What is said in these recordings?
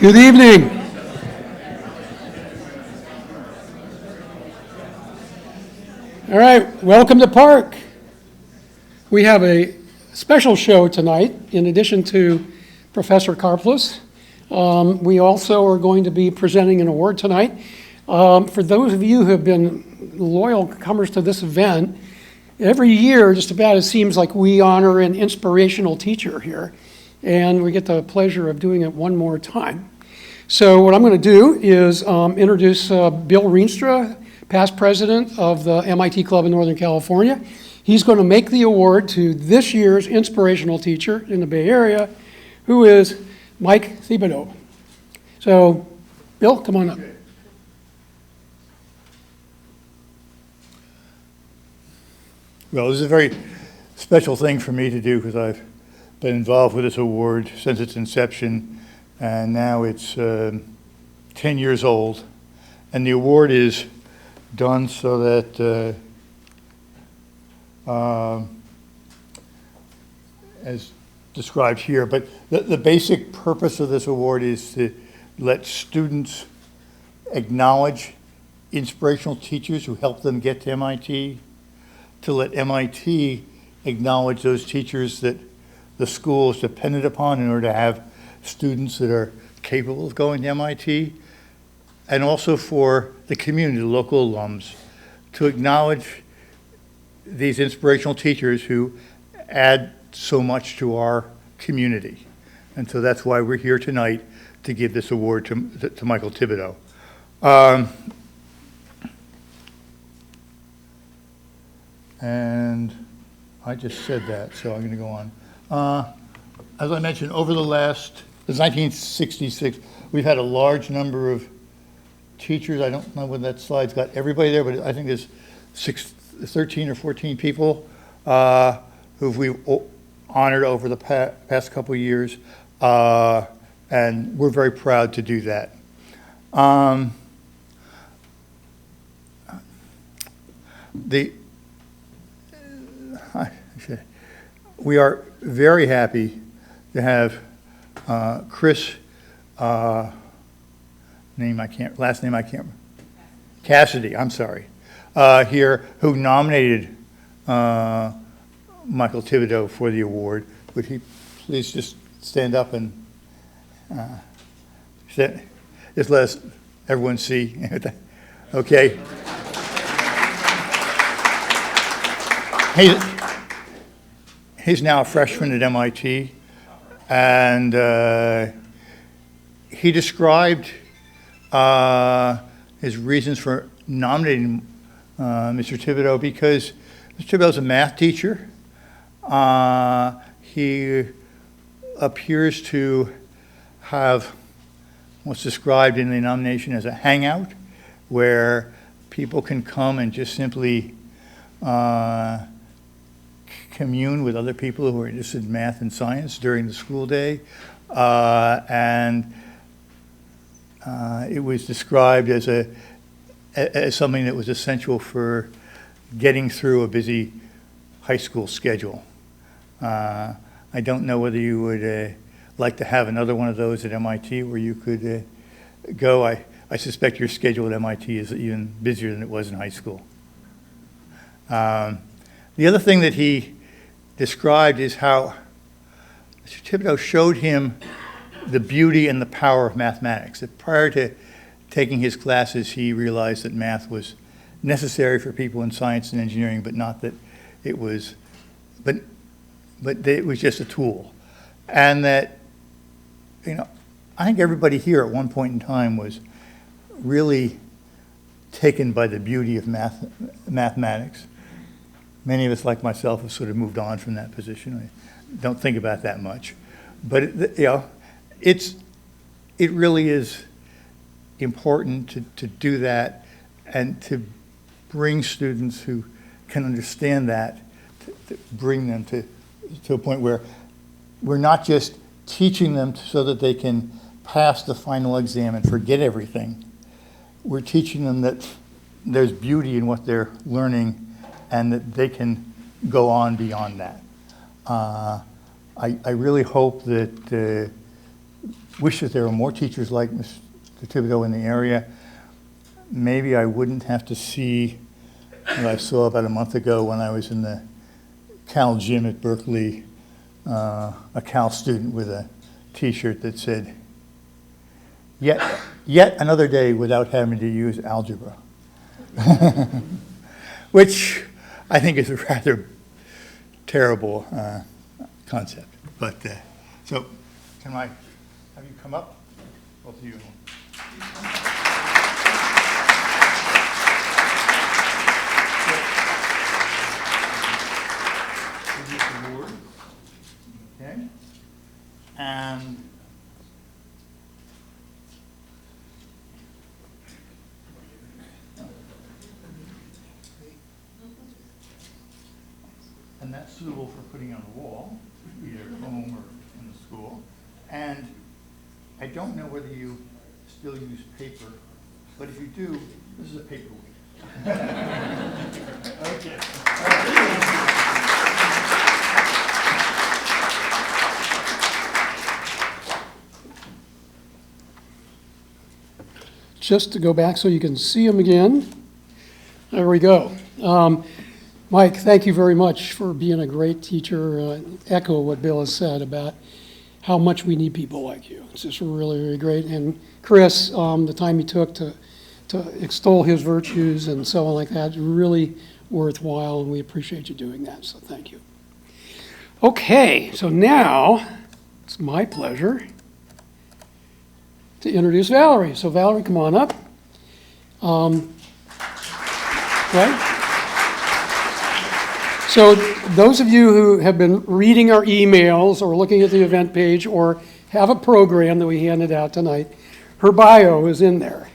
Good evening. All right, welcome to Park. We have a special show tonight. In addition to Professor Karplus, we also are going to be presenting an award tonight. For those of you who have been loyal comers to this event, every year just about it seems like we honor an inspirational teacher here, and we get the pleasure of doing it one more time. So what I'm going to do is introduce Bill Rienstra, past president of the MIT Club in Northern California. He's going to make the award to this year's inspirational teacher in the Bay Area, who is Mike Thibodeau. So, Bill, come on up. Well, this is a very special thing for me to do because I've been involved with this award since its inception, and now it's 10 years old. And the award is done so that, as described here, but the basic purpose of this award is to let students acknowledge inspirational teachers who helped them get to MIT, to let MIT acknowledge those teachers that the school is dependent upon in order to have students that are capable of going to MIT, and also for the community, the local alums, to acknowledge these inspirational teachers who add so much to our community. And so that's why we're here tonight to give this award to Michael Thibodeau. And I just said that, so I'm going to go on. As I mentioned, since 1966, we've had a large number of teachers. I don't know whether that slide's got everybody there, but I think there's 13 or 14 people who we've honored over the past couple of years, and we're very proud to do that. We are very happy to have Chris, last name I can't, Cassidy, I'm sorry, here, who nominated Michael Thibodeau for the award. Would he please just stand up and just let everyone see? Okay. He's now a freshman at MIT, and he described his reasons for nominating Mr. Thibodeau because Mr. Thibodeau's a math teacher. He appears to have what's described in the nomination as a hangout, where people can come and just simply commune with other people who are interested in math and science during the school day. And it was described as something that was essential for getting through a busy high school schedule. I don't know whether you would like to have another one of those at MIT where you could go. I suspect your schedule at MIT is even busier than it was in high school. The other thing that he described is how Mr. Thibodeau showed him the beauty and the power of mathematics. That prior to taking his classes, he realized that math was necessary for people in science and engineering, but not that it was, but that it was just a tool. And that, I think everybody here at one point in time was really taken by the beauty of mathematics. Many of us, like myself, have sort of moved on from that position. I don't think about that much. But it really is important to do that and to bring students who can understand that, to bring them to a point where we're not just teaching them so that they can pass the final exam and forget everything. We're teaching them that there's beauty in what they're learning and that they can go on beyond that. I really hope that wish that there were more teachers like Mr. Thibodeau in the area. Maybe I wouldn't have to see what I saw about a month ago when I was in the Cal gym at Berkeley, a Cal student with a T-shirt that said, yet another day without having to use algebra, which I think is a rather terrible concept. But so, can I have you come up, both of you? Okay, and that's suitable for putting on the wall, either at home or in the school. And I don't know whether you still use paper, but if you do, this is a paperweight. Okay. Just to go back so you can see them again. There we go. Mike, thank you very much for being a great teacher. Echo what Bill has said about how much we need people like you. It's just really, really great. And Chris, the time he took to extol his virtues and so on like that, really worthwhile, and we appreciate you doing that, so thank you. Okay, so now it's my pleasure to introduce Valerie. So Valerie, come on up. Right? So those of you who have been reading our emails or looking at the event page or have a program that we handed out tonight, her bio is in there.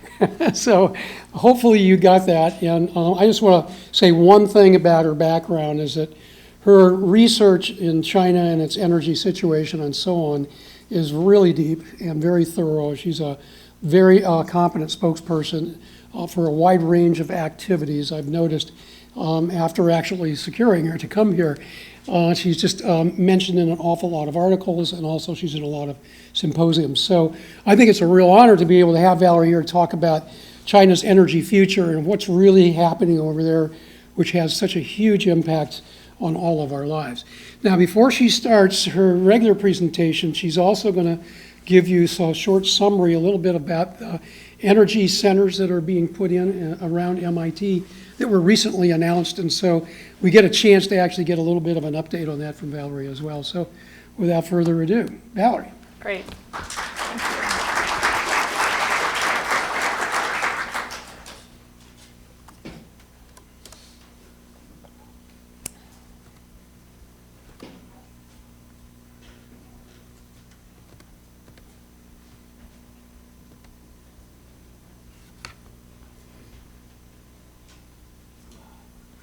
So hopefully you got that. And I just want to say one thing about her background is that her research in China and its energy situation and so on is really deep and very thorough. She's a very competent spokesperson for a wide range of activities. I've noticed after actually securing her to come here, she's just mentioned in an awful lot of articles, and also she's in a lot of symposiums. So I think it's a real honor to be able to have Valerie here to talk about China's energy future and what's really happening over there, which has such a huge impact on all of our lives. Now, before she starts her regular presentation, she's also going to give you a short summary, a little bit about the energy centers that are being put in around MIT that were recently announced. And so we get a chance to actually get a little bit of an update on that from Valerie as well. So without further ado, Valerie. Great.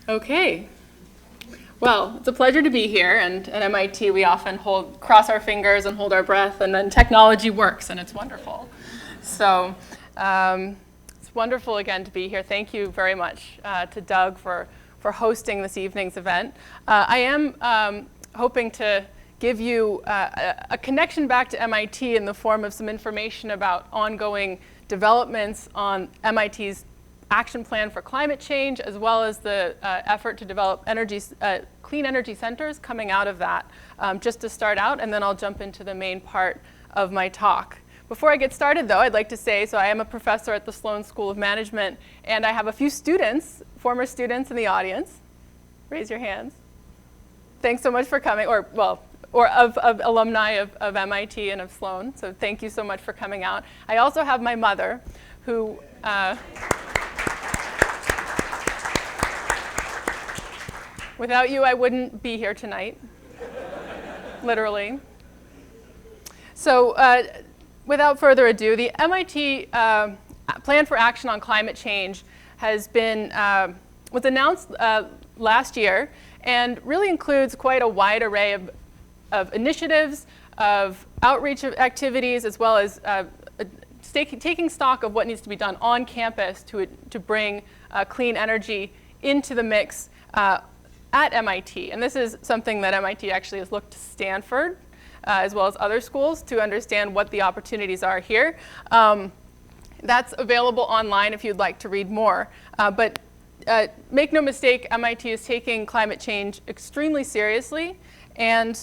Okay. Well, it's a pleasure to be here, and at MIT we often cross our fingers and hold our breath, and then technology works, and it's wonderful. So it's wonderful again to be here. Thank you very much to Doug for hosting this evening's event. I am hoping to give you a connection back to MIT in the form of some information about ongoing developments on MIT's action plan for climate change, as well as the effort to develop clean energy centers coming out of that, just to start out, and then I'll jump into the main part of my talk. Before I get started, though, I'd like to say, so I am a professor at the Sloan School of Management, and I have a few students, former students in the audience. Raise your hands. Thanks so much for coming, or of alumni of MIT and of Sloan, so thank you so much for coming out. I also have my mother, who without you, I wouldn't be here tonight, literally. So without further ado, the MIT Plan for Action on Climate Change was announced last year, and really includes quite a wide array of initiatives, of outreach activities, as well as taking stock of what needs to be done on campus to bring clean energy into the mix at MIT. And this is something that MIT actually has looked to Stanford as well as other schools, to understand what the opportunities are here. That's available online if you'd like to read more. But make no mistake, MIT is taking climate change extremely seriously. And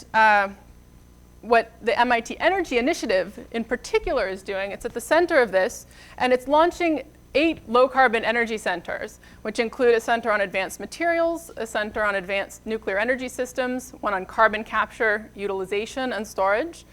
what the MIT Energy Initiative in particular is doing, it's at the center of this, and it's launching 8 low-carbon energy centers, which include a center on advanced materials, a center on advanced nuclear energy systems, one on carbon capture, utilization, and storage,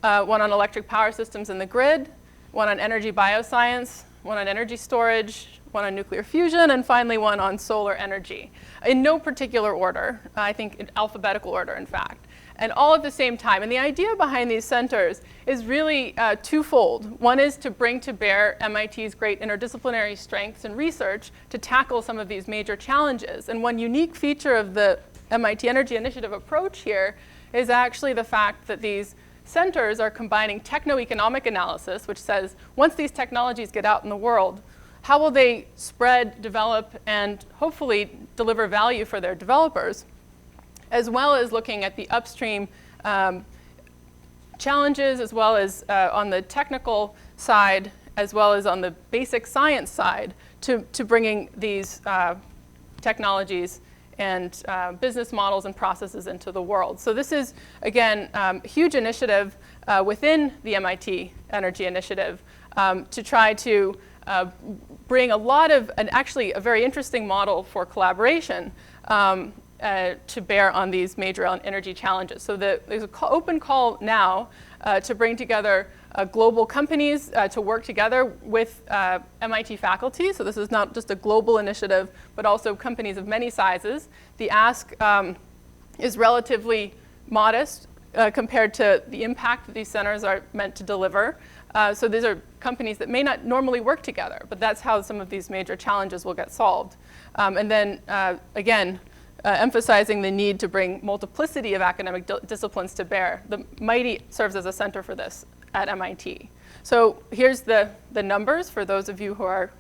one on electric power systems in the grid, one on energy bioscience, one on energy storage, one on nuclear fusion, and finally one on solar energy. In no particular order, I think in alphabetical order, in fact. And all at the same time. And the idea behind these centers is really twofold. One is to bring to bear MIT's great interdisciplinary strengths in research to tackle some of these major challenges. And one unique feature of the MIT Energy Initiative approach here is actually the fact that these centers are combining techno-economic analysis, which says once these technologies get out in the world, how will they spread, develop, and hopefully deliver value for their developers, as well as looking at the upstream challenges, as well as on the technical side, as well as on the basic science side, to bringing these technologies and business models and processes into the world. So this is, again, a huge initiative within the MIT Energy Initiative to try to bring a lot of, and actually a very interesting model for collaboration to bear on these major energy challenges. So there's an open call now to bring together global companies to work together with MIT faculty. So this is not just a global initiative, but also companies of many sizes. The ask is relatively modest compared to the impact that these centers are meant to deliver. So these are companies that may not normally work together, but that's how some of these major challenges will get solved. And then, again, emphasizing the need to bring multiplicity of academic disciplines to bear. The MIT serves as a center for this at MIT. So here's the numbers for those of you who are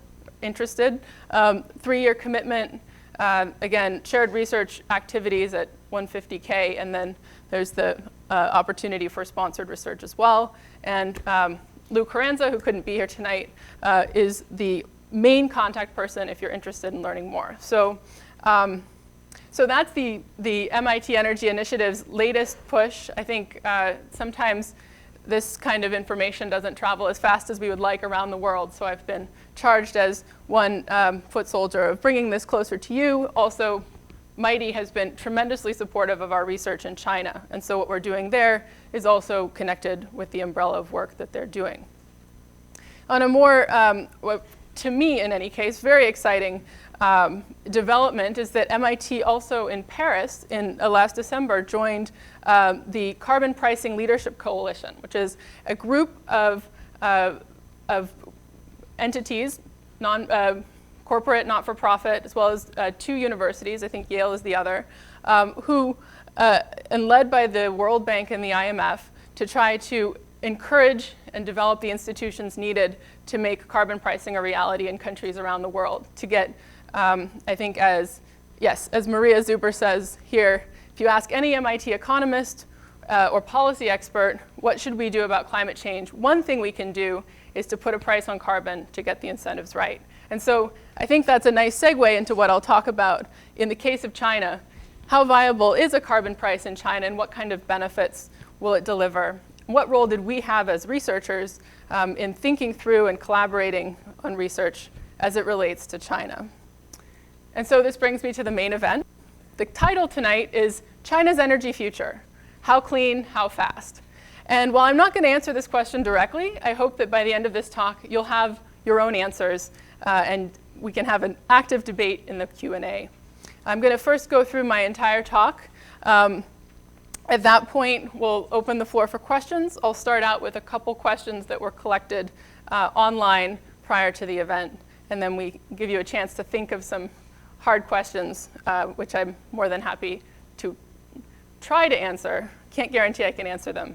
interested. 3-year commitment, again, shared research activities at $150K, and then there's the opportunity for sponsored research as well. And Lou Carranza, who couldn't be here tonight, is the main contact person if you're interested in learning more. So that's the MIT Energy Initiative's latest push. I think sometimes this kind of information doesn't travel as fast as we would like around the world. So I've been charged as one foot soldier of bringing this closer to you. Also, MIT has been tremendously supportive of our research in China. And so what we're doing there is also connected with the umbrella of work that they're doing. On a more, to me in any case, very exciting development is that MIT also in Paris in last December joined the Carbon Pricing Leadership Coalition, which is a group of entities, corporate, not-for-profit, as well as 2 universities, I think Yale is the other, who, and led by the World Bank and the IMF, to try to encourage and develop the institutions needed to make carbon pricing a reality in countries around the world, to get, I think as Maria Zuber says here, if you ask any MIT economist or policy expert, what should we do about climate change? One thing we can do is to put a price on carbon to get the incentives right. And so I think that's a nice segue into what I'll talk about. In the case of China, how viable is a carbon price in China, and what kind of benefits will it deliver? What role did we have as researchers in thinking through and collaborating on research as it relates to China? And so this brings me to the main event. The title tonight is China's Energy Future: How Clean, How Fast? And while I'm not going to answer this question directly, I hope that by the end of this talk, you'll have your own answers, and we can have an active debate in the Q&A. I'm going to first go through my entire talk. At that point, we'll open the floor for questions. I'll start out with a couple questions that were collected online prior to the event, and then we give you a chance to think of some hard questions, which I'm more than happy to try to answer. Can't guarantee I can answer them,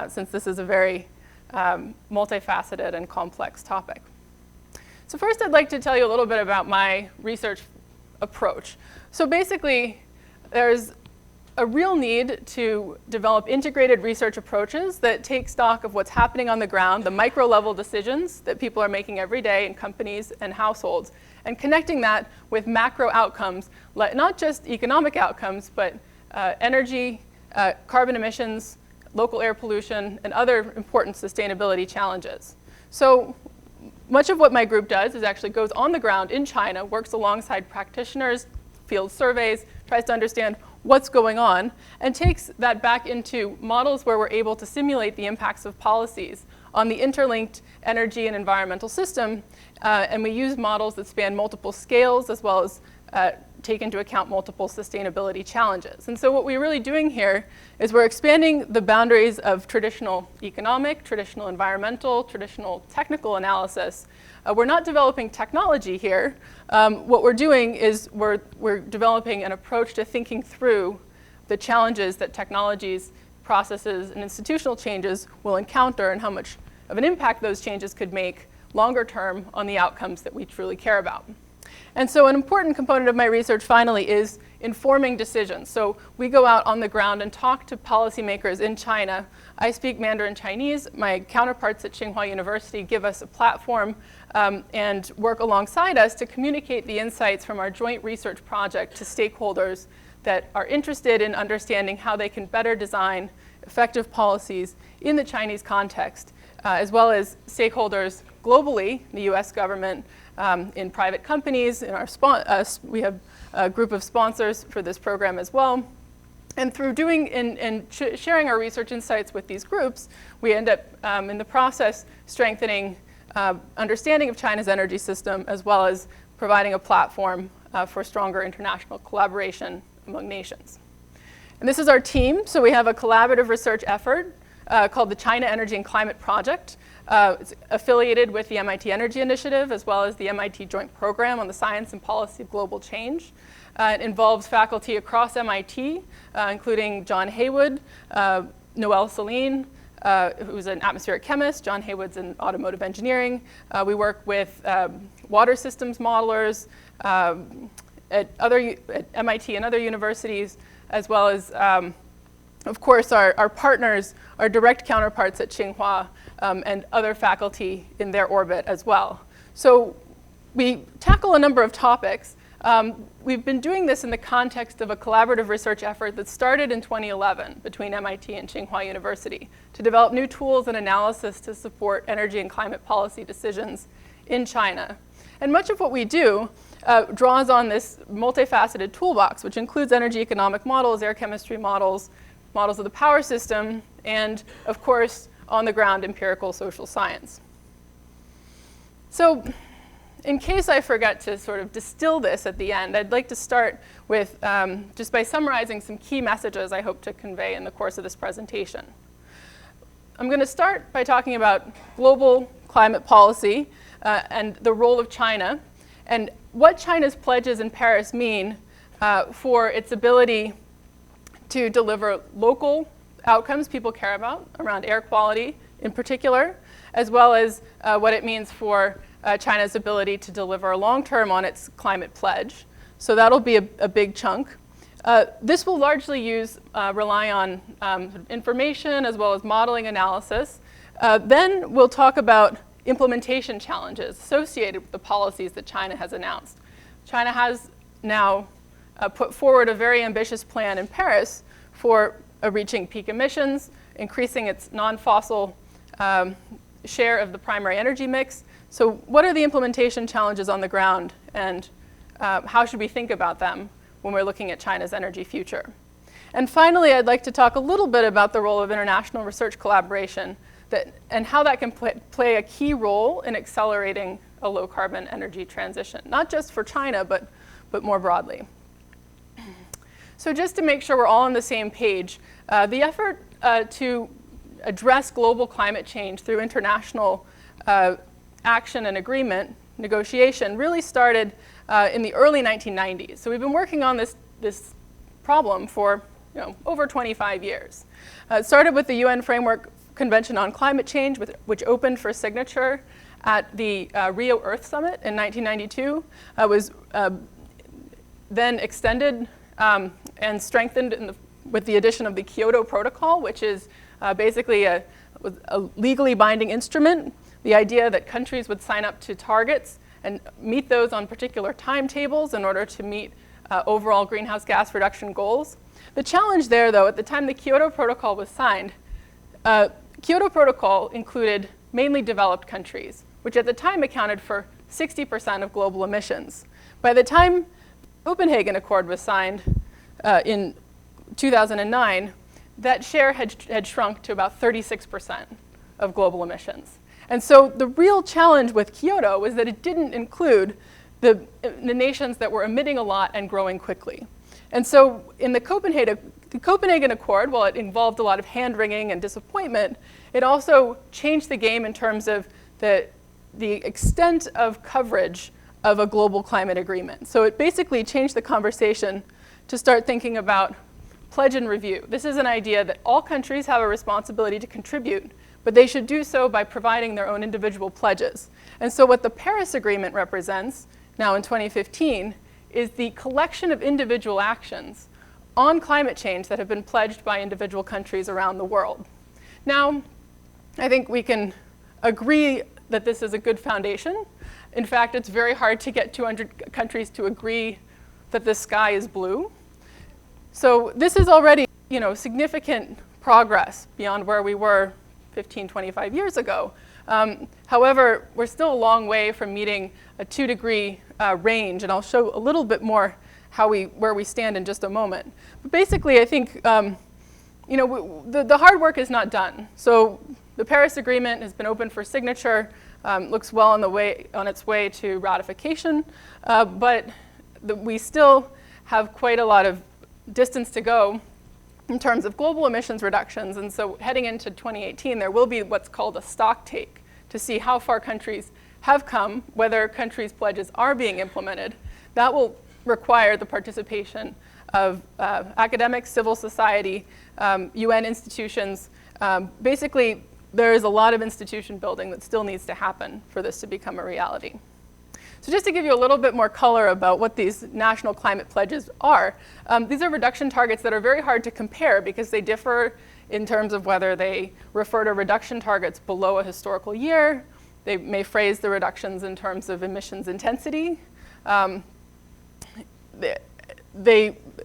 since this is a very multifaceted and complex topic. So first, I'd like to tell you a little bit about my research approach. So basically, there's a real need to develop integrated research approaches that take stock of what's happening on the ground, the micro-level decisions that people are making every day in companies and households, and connecting that with macro outcomes, not just economic outcomes, but energy, carbon emissions, local air pollution, and other important sustainability challenges. So much of what my group does is actually goes on the ground in China, works alongside practitioners, field surveys, tries to understand what's going on, and takes that back into models where we're able to simulate the impacts of policies on the interlinked energy and environmental system. And we use models that span multiple scales as well as take into account multiple sustainability challenges. And so what we're really doing here is we're expanding the boundaries of traditional economic, traditional environmental, traditional technical analysis. We're not developing technology here. What we're doing is we're developing an approach to thinking through the challenges that technologies, processes, and institutional changes will encounter and how much of an impact those changes could make longer term on the outcomes that we truly care about. And so an important component of my research finally is informing decisions. So we go out on the ground and talk to policymakers in China. I speak Mandarin Chinese. My counterparts at Tsinghua University give us a platform and work alongside us to communicate the insights from our joint research project to stakeholders that are interested in understanding how they can better design effective policies in the Chinese context, as well as stakeholders globally, the US government, in private companies, in our we have a group of sponsors for this program as well. And through doing and sharing our research insights with these groups, we end up in the process strengthening understanding of China's energy system, as well as providing a platform for stronger international collaboration among nations. And this is our team. So we have a collaborative research effort called the China Energy and Climate Project. It's affiliated with the MIT Energy Initiative, as well as the MIT Joint Program on the Science and Policy of Global Change. It involves faculty across MIT, including John Haywood, Noel Celine, who's an atmospheric chemist. John Haywood's in automotive engineering. We work with water systems modelers at MIT and other universities, as well as of course, our partners, our direct counterparts at Tsinghua, and other faculty in their orbit as well. So we tackle a number of topics. We've been doing this in the context of a collaborative research effort that started in 2011 between MIT and Tsinghua University to develop new tools and analysis to support energy and climate policy decisions in China. And much of what we do draws on this multifaceted toolbox, which includes energy economic models, air chemistry models, models of the power system, and of course, on-the-ground empirical social science. So in case I forget to sort of distill this at the end, I'd like to start with just by summarizing some key messages I hope to convey in the course of this presentation. I'm going to start by talking about global climate policy and the role of China, and what China's pledges in Paris mean for its ability to deliver local outcomes people care about around air quality in particular, as well as what it means for China's ability to deliver long-term on its climate pledge. So that'll be a big chunk. This will largely rely on information as well as modeling analysis. Then we'll talk about implementation challenges associated with the policies that China has announced. China has now put forward a very ambitious plan in Paris for reaching peak emissions, increasing its non-fossil share of the primary energy mix. So what are the implementation challenges on the ground, and how should we think about them when we're looking at China's energy future? And finally, I'd like to talk a little bit about the role of international research collaboration and how that can play a key role in accelerating a low-carbon energy transition, not just for China, but more broadly. So just to make sure we're all on the same page, the effort to address global climate change through international action and agreement, negotiation, really started in the early 1990s. So we've been working on this problem for over 25 years. It started with the UN Framework Convention on Climate Change, which opened for signature at the Rio Earth Summit in 1992, was then extended and strengthened in with the addition of the Kyoto Protocol, which is basically a legally binding instrument. The idea that countries would sign up to targets and meet those on particular timetables in order to meet overall greenhouse gas reduction goals. The challenge there, though, at the time the Kyoto Protocol was signed, Kyoto Protocol included mainly developed countries, which at the time accounted for 60% of global emissions. By the time the Copenhagen Accord was signed in 2009, that share had shrunk to about 36% of global emissions. And so the real challenge with Kyoto was that it didn't include the nations that were emitting a lot and growing quickly. And so in the Copenhagen Accord, while it involved a lot of hand-wringing and disappointment, it also changed the game in terms of the extent of coverage of a global climate agreement. So it basically changed the conversation to start thinking about pledge and review. This is an idea that all countries have a responsibility to contribute, but they should do so by providing their own individual pledges. And so what the Paris Agreement represents, now in 2015, is the collection of individual actions on climate change that have been pledged by individual countries around the world. Now, I think we can agree that this is a good foundation. In fact, it's very hard to get 200 countries to agree that the sky is blue. So this is already, significant progress beyond where we were 15, 25 years ago. However, we're still a long way from meeting a 2-degree range, and I'll show a little bit more where we stand in just a moment. But basically, I think the hard work is not done. So the Paris Agreement has been open for signature, looks well on its way to ratification, but we still have quite a lot of distance to go in terms of global emissions reductions. And so heading into 2018, there will be what's called a stock take to see how far countries have come, whether countries' pledges are being implemented. That will require the participation of academics, civil society, UN institutions. Basically, there is a lot of institution building that still needs to happen for this to become a reality. So just to give you a little bit more color about what these national climate pledges are, these are reduction targets that are very hard to compare because they differ in terms of whether they refer to reduction targets below a historical year. They may phrase the reductions in terms of emissions intensity,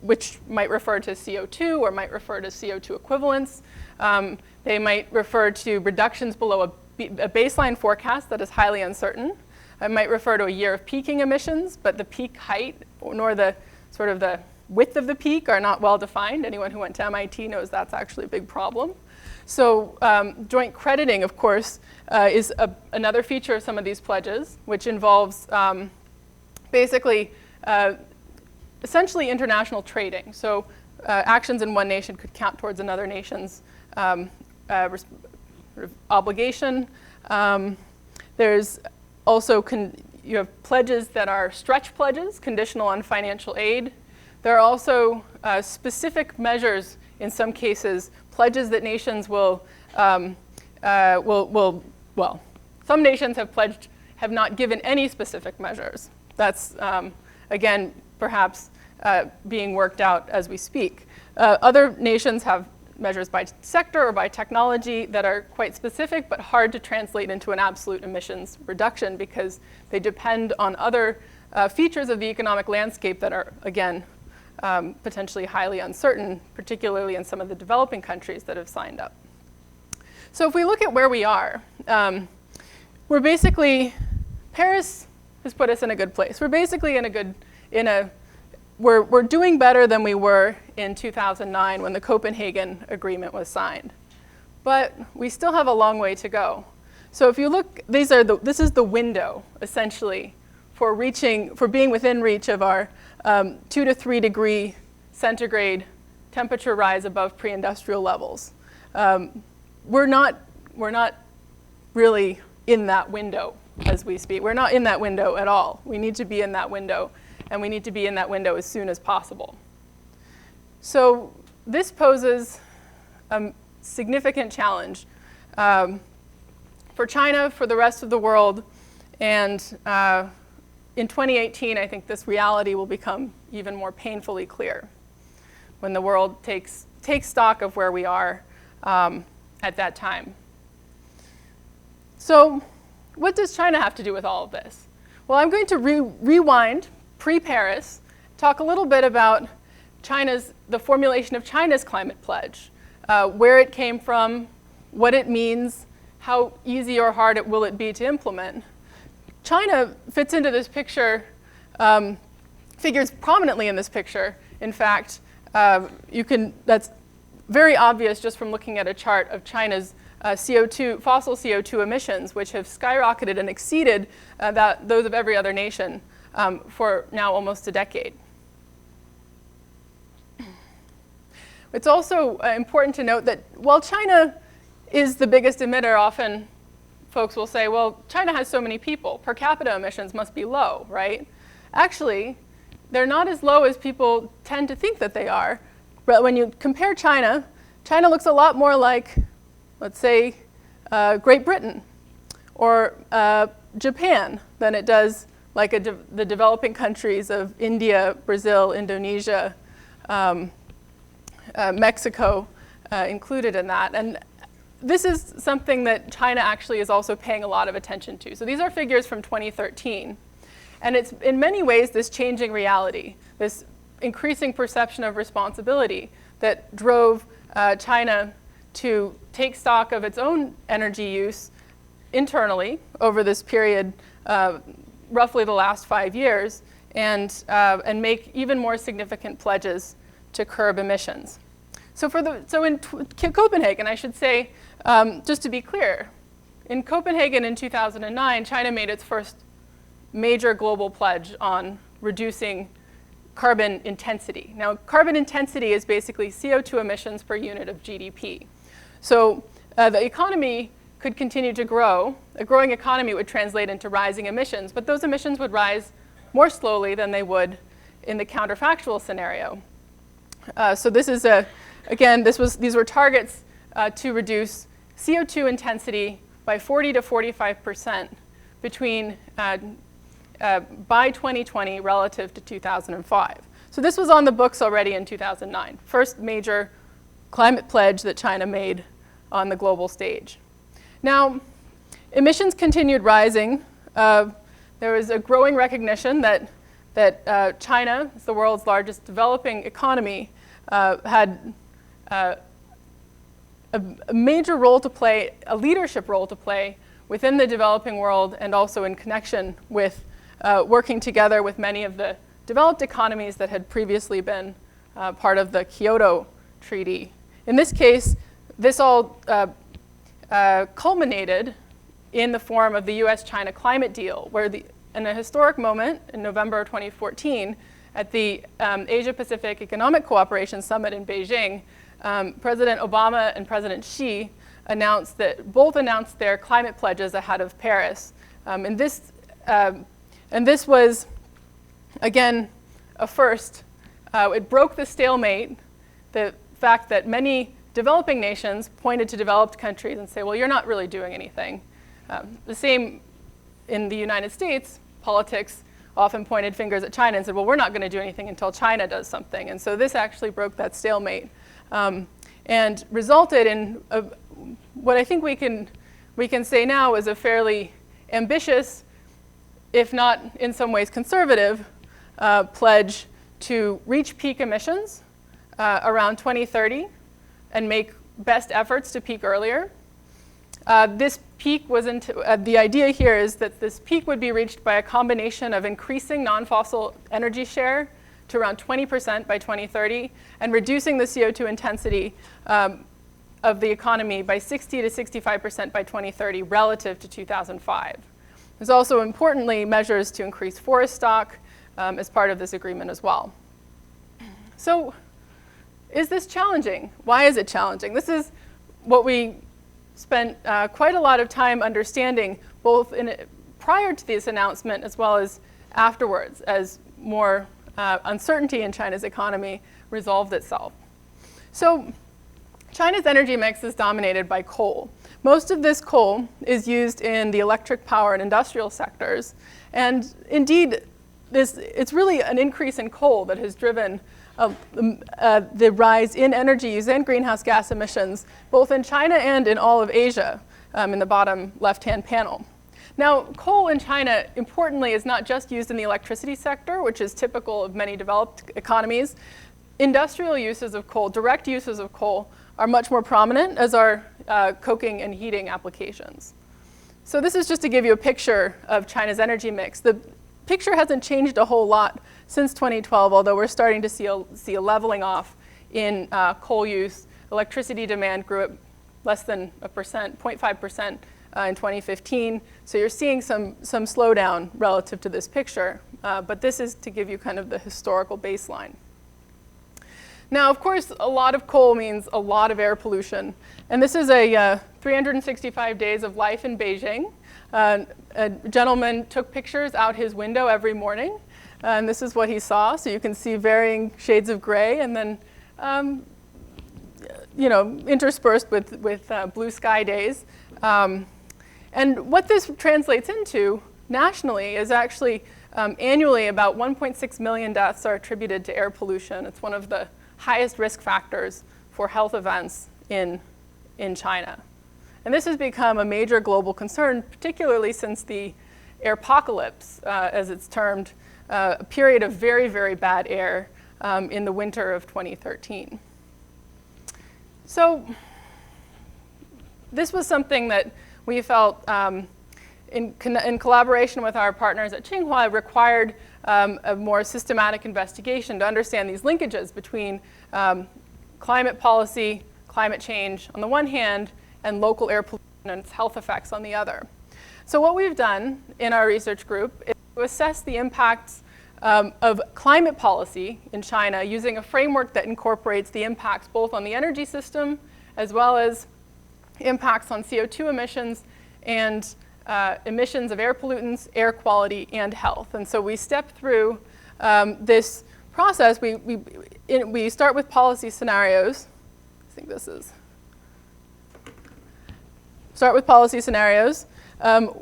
which might refer to CO2 or might refer to CO2 equivalents. They might refer to reductions below a baseline forecast that is highly uncertain. It might refer to a year of peaking emissions, but the peak height nor the width of the peak are not well defined. Anyone who went to MIT knows that's actually a big problem. So joint crediting, of course, is another feature of some of these pledges, which involves basically essentially international trading. So actions in one nation could count towards another nation's obligation. There's also, you have pledges that are stretch pledges, conditional on financial aid. There are also specific measures, in some cases, pledges that nations well, some nations have not given any specific measures. That's, again, perhaps being worked out as we speak. Other nations have measures by sector or by technology that are quite specific but hard to translate into an absolute emissions reduction because they depend on other features of the economic landscape that are, again, potentially highly uncertain, particularly in some of the developing countries that have signed up. So if we look at where we are, we're basically, Paris has put us in a good place. We're basically we're doing better than we were in 2009 when the Copenhagen Agreement was signed. But we still have a long way to go. So if you look, this is the window, essentially, for being within reach of our 2 to 3 degree centigrade temperature rise above pre-industrial levels. We're not really in that window as we speak. We're not in that window at all. We need to be in that window, and we need to be in that window as soon as possible. So this poses a significant challenge for China, for the rest of the world, and in 2018, I think this reality will become even more painfully clear when the world takes take stock of where we are at that time. So what does China have to do with all of this? Well, I'm going to rewind pre-Paris, talk a little bit about the formulation of China's climate pledge, where it came from, what it means, how easy or hard will it be to implement. China fits into this picture, figures prominently in this picture. In fact, that's very obvious just from looking at a chart of China's fossil CO2 emissions, which have skyrocketed and exceeded those of every other nation for now almost a decade. It's also important to note that while China is the biggest emitter, often folks will say, well, China has so many people, per capita emissions must be low, right? Actually, they're not as low as people tend to think that they are. But when you compare China, China looks a lot more like, let's say, Great Britain or Japan than it does like the developing countries of India, Brazil, Indonesia, Mexico included in that. And this is something that China actually is also paying a lot of attention to. So these are figures from 2013. And it's in many ways this changing reality, this increasing perception of responsibility that drove China to take stock of its own energy use internally over this period, roughly the last 5 years, and make even more significant pledges to curb emissions. So in Copenhagen, I should say, just to be clear, in Copenhagen in 2009, China made its first major global pledge on reducing carbon intensity. Now, carbon intensity is basically CO2 emissions per unit of GDP. So the economy could continue to grow. A growing economy would translate into rising emissions, but those emissions would rise more slowly than they would in the counterfactual scenario. So this is these were targets to reduce CO2 intensity by 40 to 45% between by 2020 relative to 2005. So this was on the books already in 2009, first major climate pledge that China made on the global stage. Now, emissions continued rising. There was a growing recognition that China, as the world's largest developing economy, had a major role to play, a leadership role to play within the developing world and also in connection with working together with many of the developed economies that had previously been part of the Kyoto Treaty. In this case, this all culminated in the form of the US-China climate deal, where in a historic moment in November 2014, at the Asia-Pacific Economic Cooperation Summit in Beijing, President Obama and President Xi both announced their climate pledges ahead of Paris. And this was, again, a first. It broke the stalemate, the fact that many developing nations pointed to developed countries and say, well, you're not really doing anything. The same in the United States, politics often pointed fingers at China and said, well, we're not going to do anything until China does something. And so this actually broke that stalemate and resulted in what I think we can say now is a fairly ambitious, if not in some ways conservative, pledge to reach peak emissions around 2030 and make best efforts to peak earlier. This peak was the idea here is that this peak would be reached by a combination of increasing non-fossil energy share to around 20% by 2030 and reducing the CO2 intensity of the economy by 60 to 65% by 2030 relative to 2005. There's also importantly measures to increase forest stock as part of this agreement as well. So is this challenging? Why is it challenging? This is what we spent quite a lot of time understanding both prior to this announcement as well as afterwards as more uncertainty in China's economy resolved itself. So China's energy mix is dominated by coal. Most of this coal is used in the electric power and industrial sectors. And indeed, it's really an increase in coal that has driven the rise in energy use and greenhouse gas emissions, both in China and in all of Asia, in the bottom left-hand panel. Now, coal in China, importantly, is not just used in the electricity sector, which is typical of many developed economies. Industrial uses of coal, direct uses of coal, are much more prominent, as are coking and heating applications. So this is just to give you a picture of China's energy mix. The picture hasn't changed a whole lot since 2012, although we're starting to see a leveling off in coal use. Electricity demand grew at less than 0.5% in 2015. So you're seeing some slowdown relative to this picture. But this is to give you kind of the historical baseline. Now, of course, a lot of coal means a lot of air pollution. And this is a 365 days of life in Beijing. A gentleman took pictures out his window every morning. And this is what he saw. So you can see varying shades of gray and then interspersed with blue sky days. And what this translates into nationally is actually annually about 1.6 million deaths are attributed to air pollution. It's one of the highest risk factors for health events in China. And this has become a major global concern, particularly since the airpocalypse, as it's termed, a period of very, very bad air in the winter of 2013. So this was something that we felt, in collaboration with our partners at Tsinghua, required a more systematic investigation to understand these linkages between climate policy, climate change on the one hand, and local air pollution and its health effects on the other. So what we've done in our research group is to assess the impacts of climate policy in China using a framework that incorporates the impacts both on the energy system as well as impacts on CO2 emissions and emissions of air pollutants, air quality, and health. And so we step through this process. We start with policy scenarios. I think this is. Start with policy scenarios,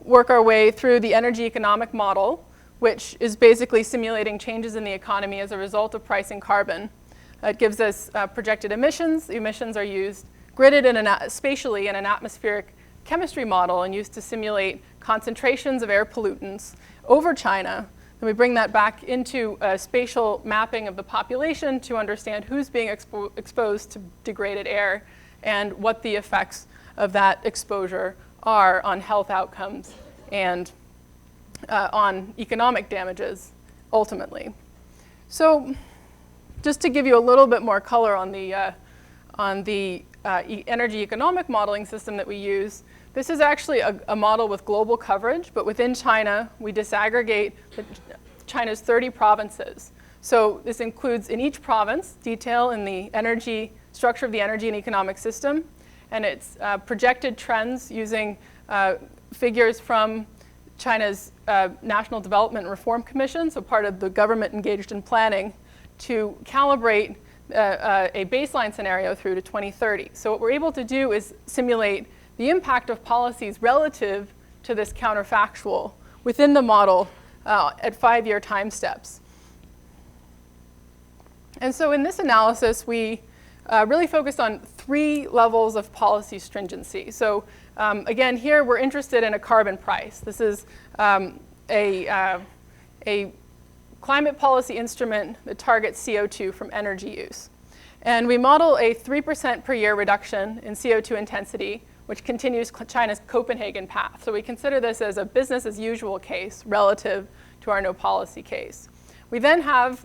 work our way through the energy economic model, which is basically simulating changes in the economy as a result of pricing carbon. It gives us projected emissions. The emissions are used gridded spatially in an atmospheric chemistry model and used to simulate concentrations of air pollutants over China. Then we bring that back into a spatial mapping of the population to understand who's being exposed to degraded air and what the effects of that exposure are on health outcomes and on economic damages, ultimately. So just to give you a little bit more color on the energy economic modeling system that we use, this is actually a model with global coverage, but within China, we disaggregate China's 30 provinces. So this includes in each province detail in the energy structure of the energy and economic system, and it's projected trends using figures from China's National Development and Reform Commission, so part of the government engaged in planning, to calibrate a baseline scenario through to 2030. So what we're able to do is simulate the impact of policies relative to this counterfactual within the model at 5-year time steps. And so in this analysis, we really focused on 3 levels of policy stringency. So again, here we're interested in a carbon price. This is a climate policy instrument that targets CO2 from energy use. And we model a 3% per year reduction in CO2 intensity, which continues China's Copenhagen path. So we consider this as a business as usual case relative to our no policy case. We then have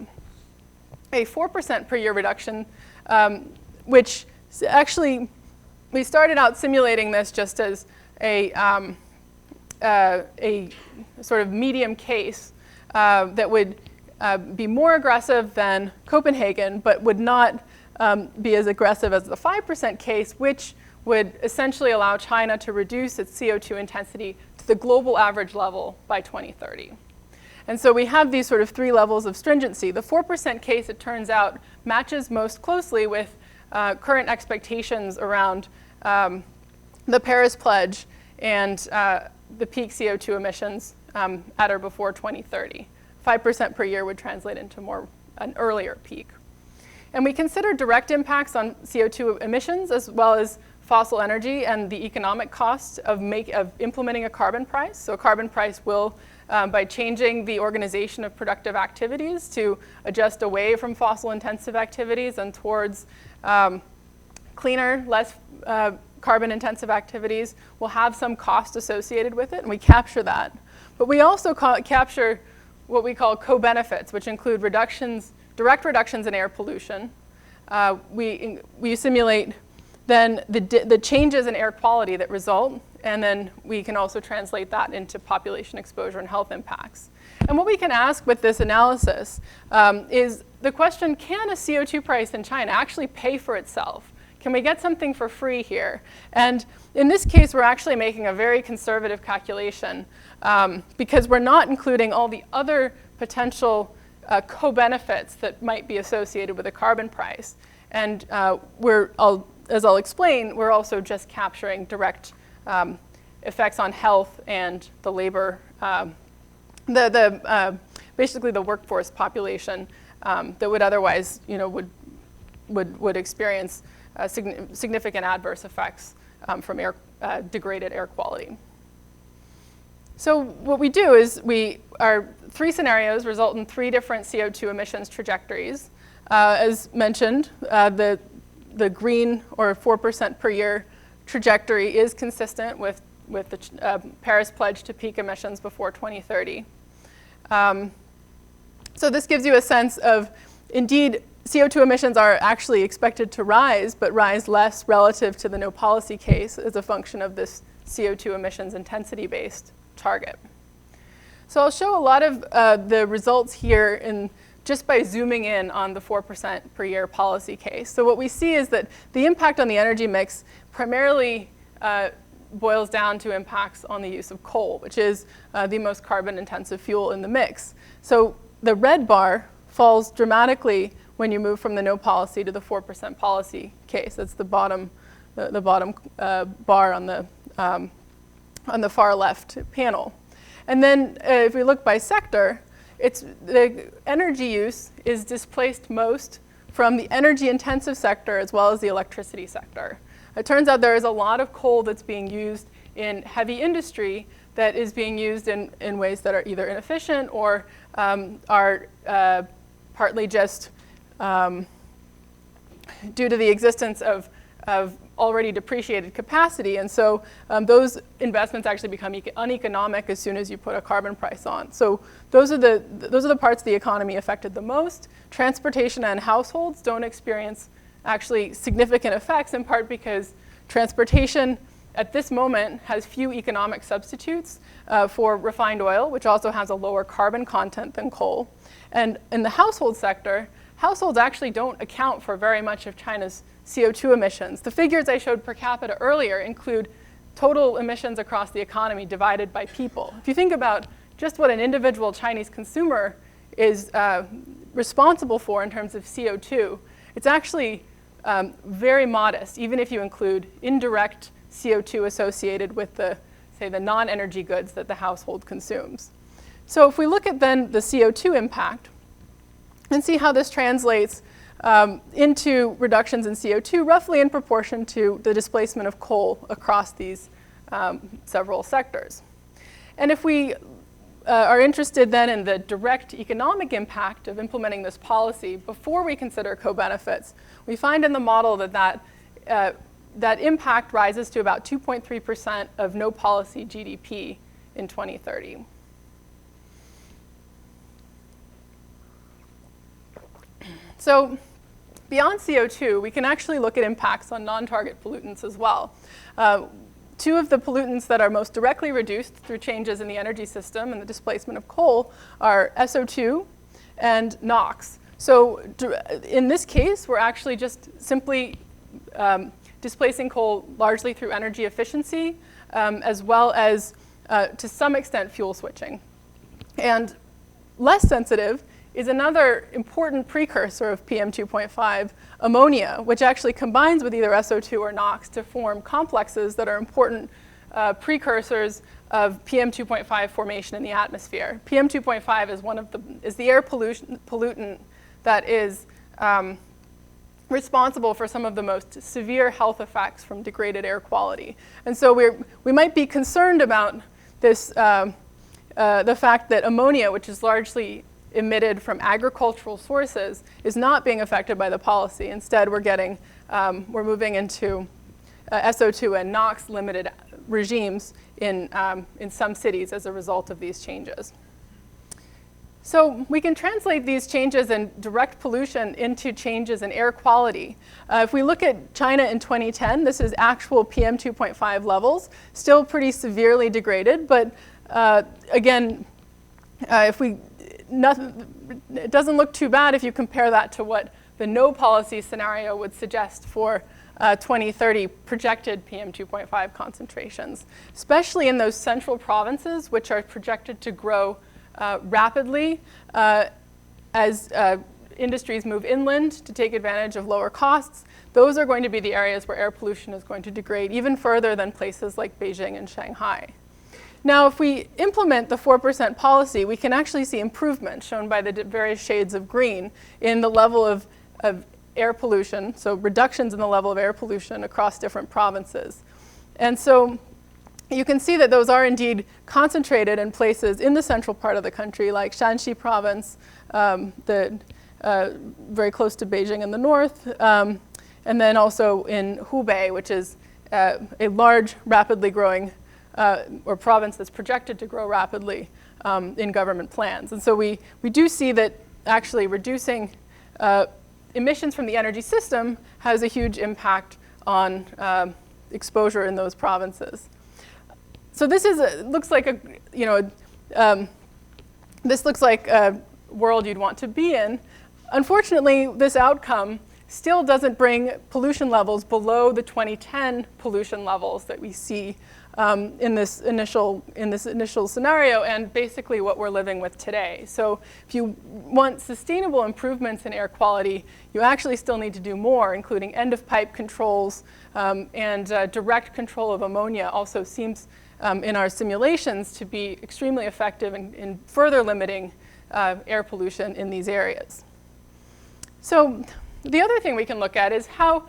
a 4% per year reduction, which actually, we started out simulating this just as a sort of medium case that would be more aggressive than Copenhagen, but would not be as aggressive as the 5% case, which would essentially allow China to reduce its CO2 intensity to the global average level by 2030. And so we have these sort of 3 levels of stringency. The 4% case, it turns out, matches most closely with current expectations around the Paris Pledge and the peak CO2 emissions at or before 2030. 5% per year would translate into an earlier peak. And we consider direct impacts on CO2 emissions as well as fossil energy and the economic cost of implementing a carbon price. So a carbon price will, by changing the organization of productive activities to adjust away from fossil-intensive activities and towards cleaner, less carbon-intensive activities, will have some cost associated with it, and we capture that. But we also capture what we call co-benefits, which include direct reductions in air pollution. We simulate then the changes in air quality that result, and then we can also translate that into population exposure and health impacts. And what we can ask with this analysis is the question, can a CO2 price in China actually pay for itself? Can we get something for free here? And in this case, we're actually making a very conservative calculation because we're not including all the other potential co-benefits that might be associated with a carbon price. And as I'll explain, we're also just capturing direct effects on health and the labor, basically the workforce population that would otherwise, would experience significant adverse effects from degraded air quality. So what we do is our 3 scenarios result in 3 different CO2 emissions trajectories. As mentioned, the green or 4% per year trajectory is consistent with the Paris Pledge to peak emissions before 2030. So this gives you a sense of, indeed, CO2 emissions are actually expected to rise, but rise less relative to the no policy case as a function of this CO2 emissions intensity-based target. So I'll show a lot of the results here just by zooming in on the 4% per year policy case. So what we see is that the impact on the energy mix primarily boils down to impacts on the use of coal, which is the most carbon-intensive fuel in the mix. So the red bar falls dramatically when you move from the no policy to the 4% policy case. That's the bottom bar on the far left panel. And then if we look by sector, the energy use is displaced most from the energy-intensive sector as well as the electricity sector. It turns out there is a lot of coal that's being used in heavy industry that is being used in ways that are either inefficient or are partly just due to the existence of already depreciated capacity. And so those investments actually become uneconomic as soon as you put a carbon price on. So those are the parts of the economy affected the most. Transportation and households don't experience actually significant effects, in part because transportation at this moment has few economic substitutes for refined oil, which also has a lower carbon content than coal. And in the household sector, households actually don't account for very much of China's CO2 emissions. The figures I showed per capita earlier include total emissions across the economy divided by people. If you think about just what an individual Chinese consumer is responsible for in terms of CO2, it's actually very modest, even if you include indirect CO2 associated with the non-energy goods that the household consumes. So if we look at then the CO2 impact and see how this translates into reductions in CO2, roughly in proportion to the displacement of coal across these several sectors. And if we are interested then in the direct economic impact of implementing this policy before we consider co-benefits, we find in the model that impact rises to about 2.3% of no policy GDP in 2030. So beyond CO2, we can actually look at impacts on non-target pollutants as well. 2 of the pollutants that are most directly reduced through changes in the energy system and the displacement of coal are SO2 and NOx. So in this case, we're actually just simply displacing coal largely through energy efficiency, as well as, to some extent, fuel switching. And less sensitive is another important precursor of PM2.5, ammonia, which actually combines with either SO2 or NOx to form complexes that are important precursors of PM2.5 formation in the atmosphere. PM2.5 is the air pollutant that is responsible for some of the most severe health effects from degraded air quality. And so we might be concerned about this, the fact that ammonia, which is largely emitted from agricultural sources, is not being affected by the policy. Instead, we're moving into SO2 and NOx limited regimes in some cities as a result of these changes. So we can translate these changes in direct pollution into changes in air quality. If we look at China in 2010, this is actual PM 2.5 levels, still pretty severely degraded, but again, it doesn't look too bad if you compare that to what the no policy scenario would suggest for 2030 projected PM 2.5 concentrations, especially in those central provinces, which are projected to grow rapidly as industries move inland to take advantage of lower costs. Those are going to be the areas where air pollution is going to degrade even further than places like Beijing and Shanghai. Now, if we implement the 4% policy, we can actually see improvement shown by the various shades of green in the level of air pollution, so reductions in the level of air pollution across different provinces. And so you can see that those are indeed concentrated in places in the central part of the country, like Shanxi province, very close to Beijing in the north, and then also in Hubei, which is a large, rapidly growing, or province that's projected to grow rapidly in government plans. And so we do see that actually reducing emissions from the energy system has a huge impact on exposure in those provinces. So this looks like this looks like a world you'd want to be in. Unfortunately, this outcome still doesn't bring pollution levels below the 2010 pollution levels that we see in this initial scenario, and basically what we're living with today. So if you want sustainable improvements in air quality, you actually still need to do more, including end-of-pipe controls, and direct control of ammonia also seems in our simulations to be extremely effective in further limiting air pollution in these areas. So the other thing we can look at is how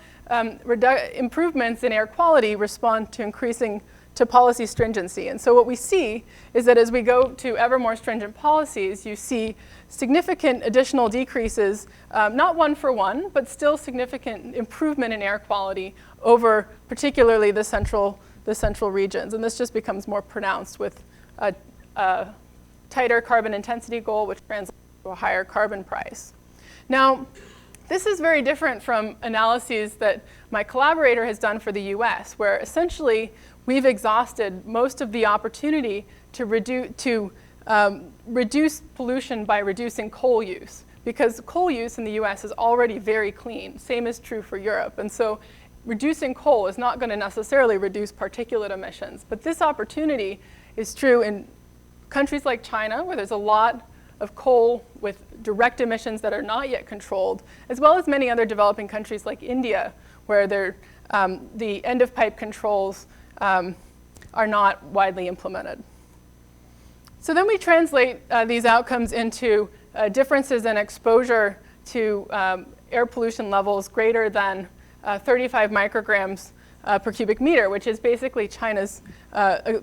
improvements in air quality respond to policy stringency. And so what we see is that as we go to ever more stringent policies, you see significant additional decreases, not one for one, but still significant improvement in air quality over particularly the central regions. And this just becomes more pronounced with a tighter carbon intensity goal, which translates to a higher carbon price. Now, this is very different from analyses that my collaborator has done for the US, where essentially we've exhausted most of the opportunity to reduce pollution by reducing coal use, because coal use in the US is already very clean. Same is true for Europe. And so reducing coal is not going to necessarily reduce particulate emissions. But this opportunity is true in countries like China, where there's a lot of coal with direct emissions that are not yet controlled, as well as many other developing countries like India, where the end-of-pipe controls are not widely implemented. So then we translate these outcomes into differences in exposure to air pollution levels greater than 35 micrograms per cubic meter, which is basically China's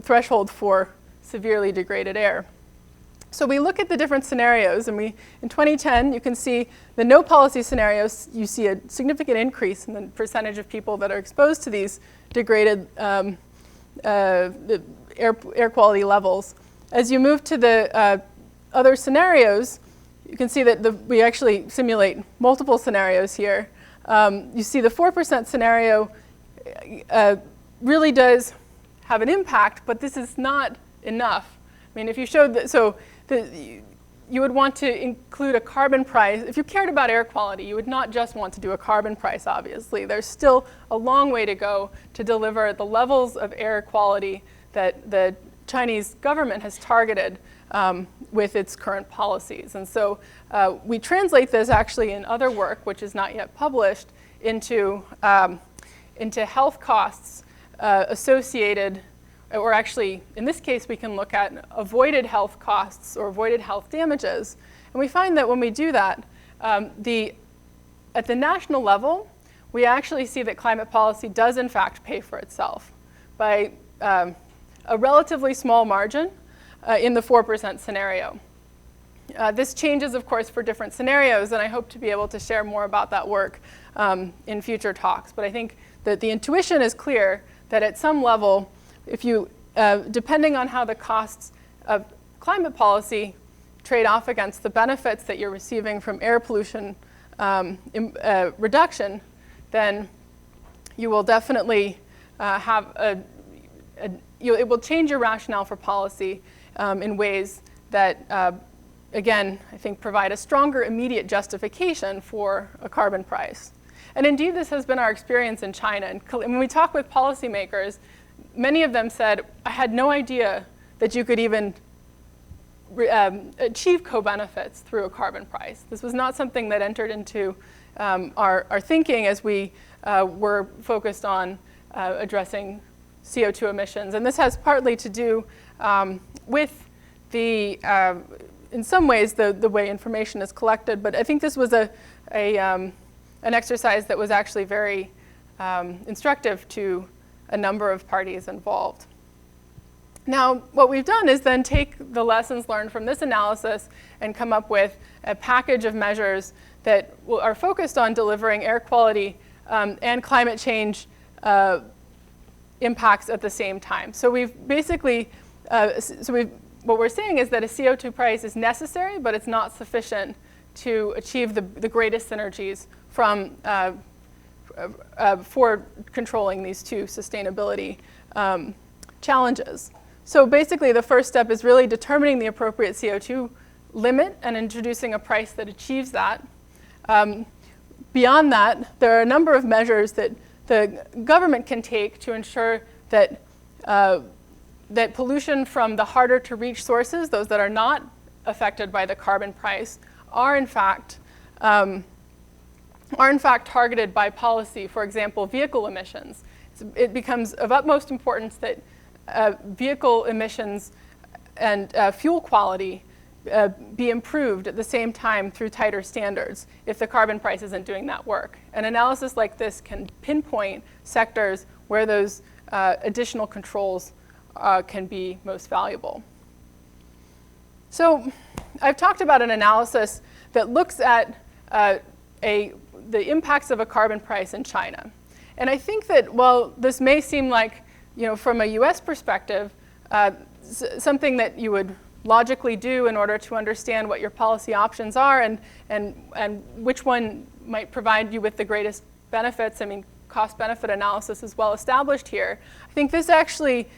threshold for severely degraded air. So we look at the different scenarios, and in 2010, you can see the no policy scenarios, you see a significant increase in the percentage of people that are exposed to these degraded air quality levels. As you move to the other scenarios, you can see that we actually simulate multiple scenarios here. You see the 4% scenario really does have an impact, but this is not enough. I mean, if you showed that, you would want to include a carbon price. If you cared about air quality, you would not just want to do a carbon price, obviously. There's still a long way to go to deliver the levels of air quality that the Chinese government has targeted with its current policies. And so we translate this actually in other work, which is not yet published, into health costs associated, or actually, in this case, we can look at avoided health costs or avoided health damages. And we find that when we do that, the at the national level, we actually see that climate policy does in fact pay for itself by a relatively small margin in the 4% scenario. This changes, of course, for different scenarios, and I hope to be able to share more about that work in future talks. But I think that the intuition is clear that at some level, if you, depending on how the costs of climate policy trade off against the benefits that you're receiving from air pollution reduction, then you will definitely have it will change your rationale for policy in ways that, again, I think provide a stronger immediate justification for a carbon price. And indeed, this has been our experience in China. And when we talk with policymakers, many of them said, I had no idea that you could even achieve co-benefits through a carbon price. This was not something that entered into our thinking as we were focused on addressing CO2 emissions. And this has partly to do with the, in some ways, the way information is collected. But I think this was an exercise that was actually very instructive to a number of parties involved. Now, what we've done is then take the lessons learned from this analysis and come up with a package of measures that are focused on delivering air quality and climate change impacts at the same time. So we've basically, what we're saying is that a CO2 price is necessary, but it's not sufficient to achieve the greatest synergies from for controlling these two sustainability challenges. So basically, the first step is really determining the appropriate CO2 limit and introducing a price that achieves that. Beyond that, there are a number of measures that the government can take to ensure that that pollution from the harder to reach sources, those that are not affected by the carbon price, are in fact targeted by policy. For example, vehicle emissions. It becomes of utmost importance that vehicle emissions and fuel quality be improved at the same time through tighter standards if the carbon price isn't doing that work. An analysis like this can pinpoint sectors where those additional controls can be most valuable. So I've talked about an analysis that looks at the impacts of a carbon price in China. And I think that while this may seem like, from a US perspective, something that you would logically do in order to understand what your policy options are and which one might provide you with the greatest benefits. I mean, cost-benefit analysis is well established here. I think this actually,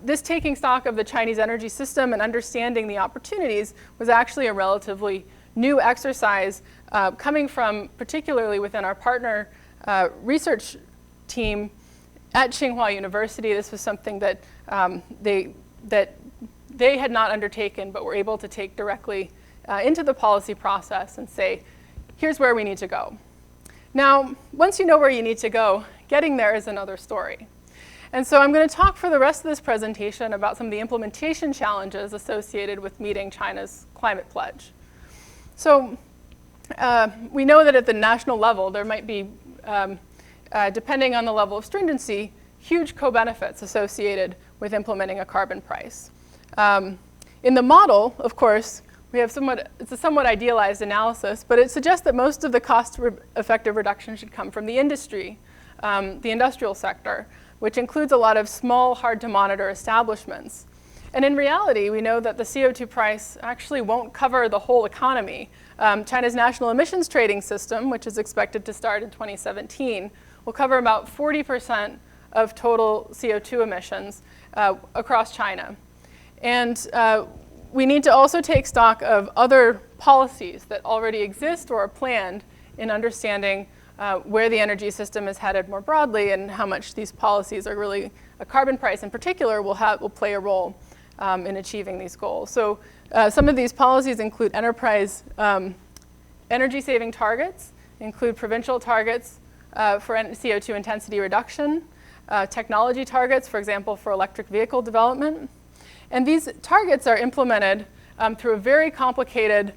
this taking stock of the Chinese energy system and understanding the opportunities was actually a relatively new exercise coming from particularly within our partner research team at Tsinghua University. This was something that they had not undertaken, but were able to take directly into the policy process and say, here's where we need to go. Now, once you know where you need to go, getting there is another story. And so I'm going to talk for the rest of this presentation about some of the implementation challenges associated with meeting China's climate pledge. So we know that at the national level, there might be, depending on the level of stringency, huge co-benefits associated with implementing a carbon price. In the model, of course, we have it's a somewhat idealized analysis, but it suggests that most of the cost-effective reduction should come from the industry, the industrial sector, which includes a lot of small, hard-to-monitor establishments. And in reality, we know that the CO2 price actually won't cover the whole economy. China's national emissions trading system, which is expected to start in 2017, will cover about 40% of total CO2 emissions across China. And we need to also take stock of other policies that already exist or are planned in understanding where the energy system is headed more broadly and how much these policies are really, a carbon price in particular, will play a role in achieving these goals. So some of these policies include enterprise energy-saving targets, include provincial targets for CO2 intensity reduction, technology targets, for example, for electric vehicle development. And these targets are implemented through a very complicated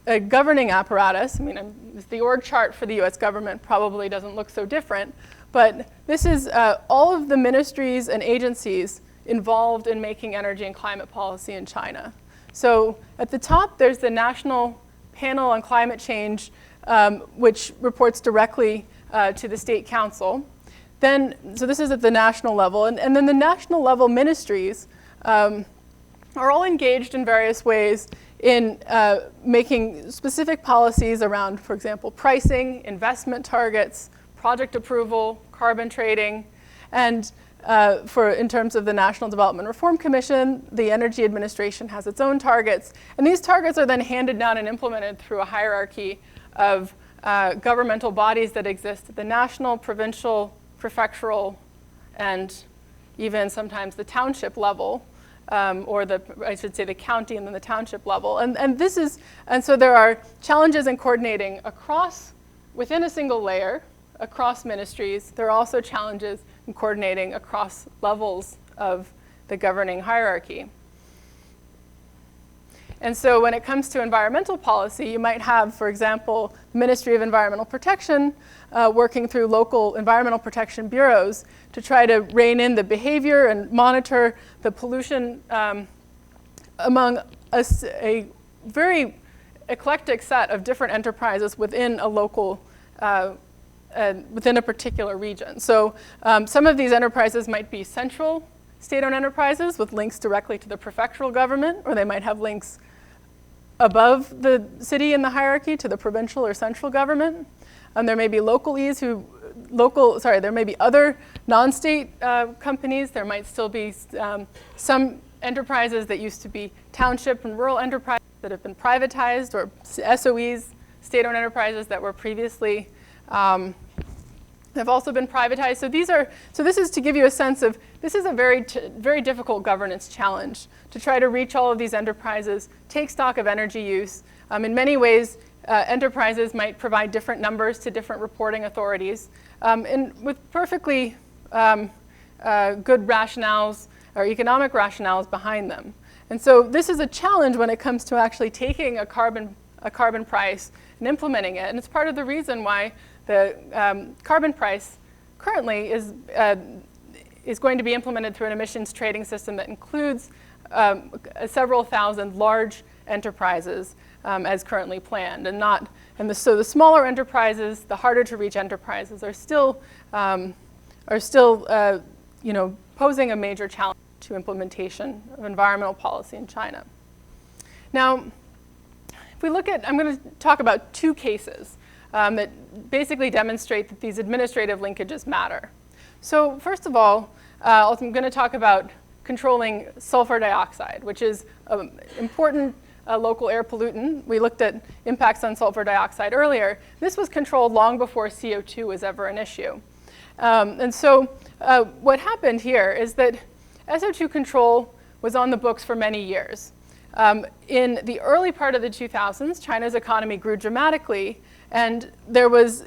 a governing apparatus. I mean, the org chart for the US government probably doesn't look so different, but this is all of the ministries and agencies involved in making energy and climate policy in China. So at the top, there's the National Panel on Climate Change, which reports directly to the State Council. So this is at the national level, and then the national level ministries are all engaged in various ways in making specific policies around, for example, pricing, investment targets, project approval, carbon trading, and in terms of the National Development Reform Commission, the Energy Administration has its own targets, and these targets are then handed down and implemented through a hierarchy of governmental bodies that exist at the national, provincial, prefectural, and even sometimes the township level, or I should say the county and then the township level. And so there are challenges in coordinating within a single layer, across ministries. There are also challenges in coordinating across levels of the governing hierarchy. And so when it comes to environmental policy, you might have, for example, the Ministry of Environmental Protection working through local environmental protection bureaus to try to rein in the behavior and monitor the pollution among a very eclectic set of different enterprises within a local, within a particular region. So some of these enterprises might be central state-owned enterprises with links directly to the prefectural government, or they might have links above the city in the hierarchy to the provincial or central government. There may be there may be other non-state companies. There might still be some enterprises that used to be township and rural enterprises that have been privatized, or SOEs, state-owned enterprises that were previously have also been privatized. So this is to give you a sense of, this is a very difficult governance challenge to try to reach all of these enterprises, take stock of energy use. In many ways, enterprises might provide different numbers to different reporting authorities, and with perfectly good rationales or economic rationales behind them. And so this is a challenge when it comes to actually taking a carbon price and implementing it. And it's part of the reason why the carbon price currently is going to be implemented through an emissions trading system that includes several thousand large enterprises as currently planned, so the smaller enterprises, the harder to reach enterprises, are still posing a major challenge to implementation of environmental policy in China. Now, if we look at, I'm going to talk about two cases that basically demonstrate that these administrative linkages matter. So first of all, I'm going to talk about controlling sulfur dioxide, which is an important local air pollutant. We looked at impacts on sulfur dioxide earlier. This was controlled long before CO2 was ever an issue. And so what happened here is that SO2 control was on the books for many years. In the early part of the 2000s, China's economy grew dramatically, and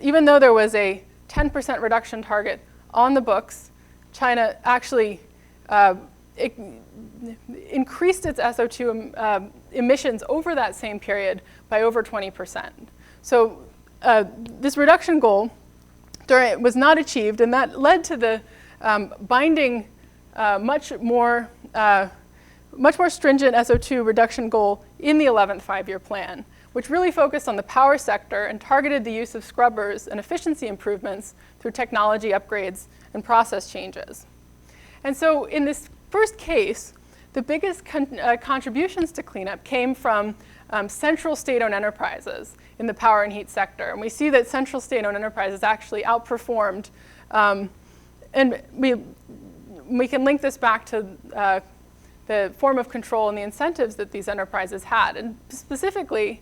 even though there was a 10% reduction target on the books, China actually increased its SO2 emissions over that same period by over 20%. So this reduction goal was not achieved, and that led to the binding much more stringent SO2 reduction goal in the 11th five-year plan, which really focused on the power sector and targeted the use of scrubbers and efficiency improvements through technology upgrades and process changes. And so in this first case, the biggest contributions to cleanup came from central state-owned enterprises in the power and heat sector. And we see that central state-owned enterprises actually outperformed, and we can link this back to the form of control and the incentives that these enterprises had. And specifically,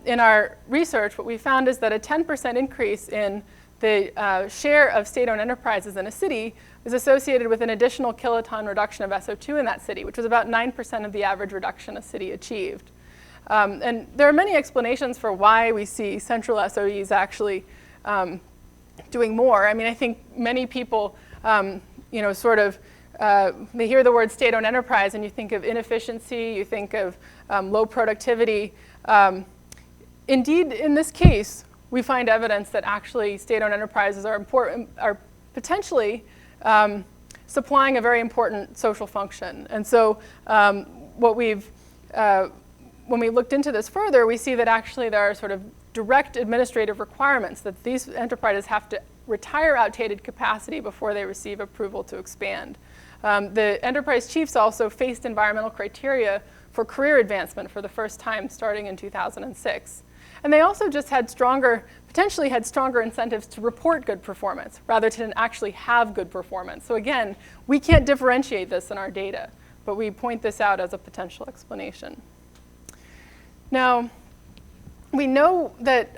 in our research, what we found is that a 10% increase in the share of state-owned enterprises in a city is associated with an additional kiloton reduction of SO2 in that city, which was about 9% of the average reduction a city achieved. And there are many explanations for why we see central SOEs actually doing more. I mean, I think many people, they hear the word state-owned enterprise and you think of inefficiency, you think of low productivity. indeed, in this case, we find evidence that actually state-owned enterprises are potentially supplying a very important social function. And so when we looked into this further, we see that actually there are sort of direct administrative requirements that these enterprises have to retire outdated capacity before they receive approval to expand. The enterprise chiefs also faced environmental criteria for career advancement for the first time starting in 2006. And they also just potentially had stronger incentives to report good performance rather than actually have good performance. So again, we can't differentiate this in our data, but we point this out as a potential explanation. Now, we know that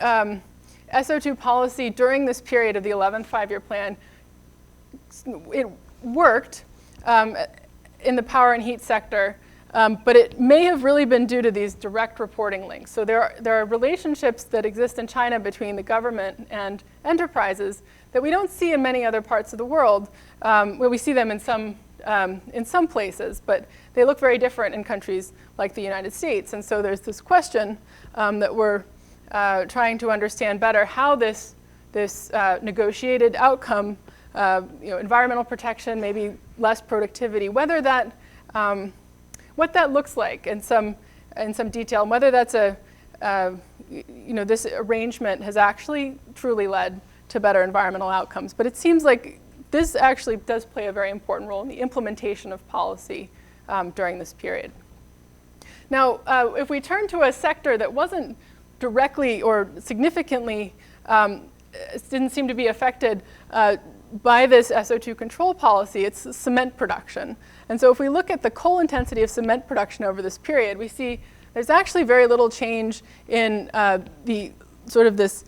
SO2 policy during this period of the 11th five-year plan, it worked in the power and heat sector, but it may have really been due to these direct reporting links. So there are relationships that exist in China between the government and enterprises that we don't see in many other parts of the world, where we see them in some places, but they look very different in countries like the United States. And so there's this question that we're trying to understand better how this negotiated outcome, environmental protection, maybe less productivity, whether that what that looks like in some detail, and whether that's this arrangement has actually truly led to better environmental outcomes. But it seems like this actually does play a very important role in the implementation of policy during this period. Now, if we turn to a sector that wasn't directly or significantly, didn't seem to be affected by this SO2 control policy, it's cement production. And so if we look at the coal intensity of cement production over this period, we see there's actually very little change in the sort of this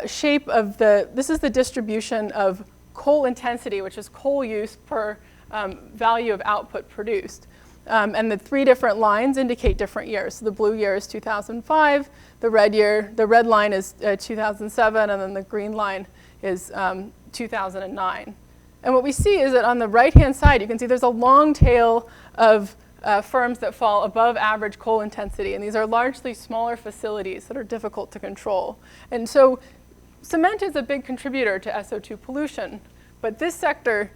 shape of this is the distribution of coal intensity, which is coal use per value of output produced. And the three different lines indicate different years. So the blue year is 2005, the red line is 2007, and then the green line is 2009. And what we see is that on the right-hand side, you can see there's a long tail of firms that fall above average coal intensity, and these are largely smaller facilities that are difficult to control. And so cement is a big contributor to SO2 pollution, but this sector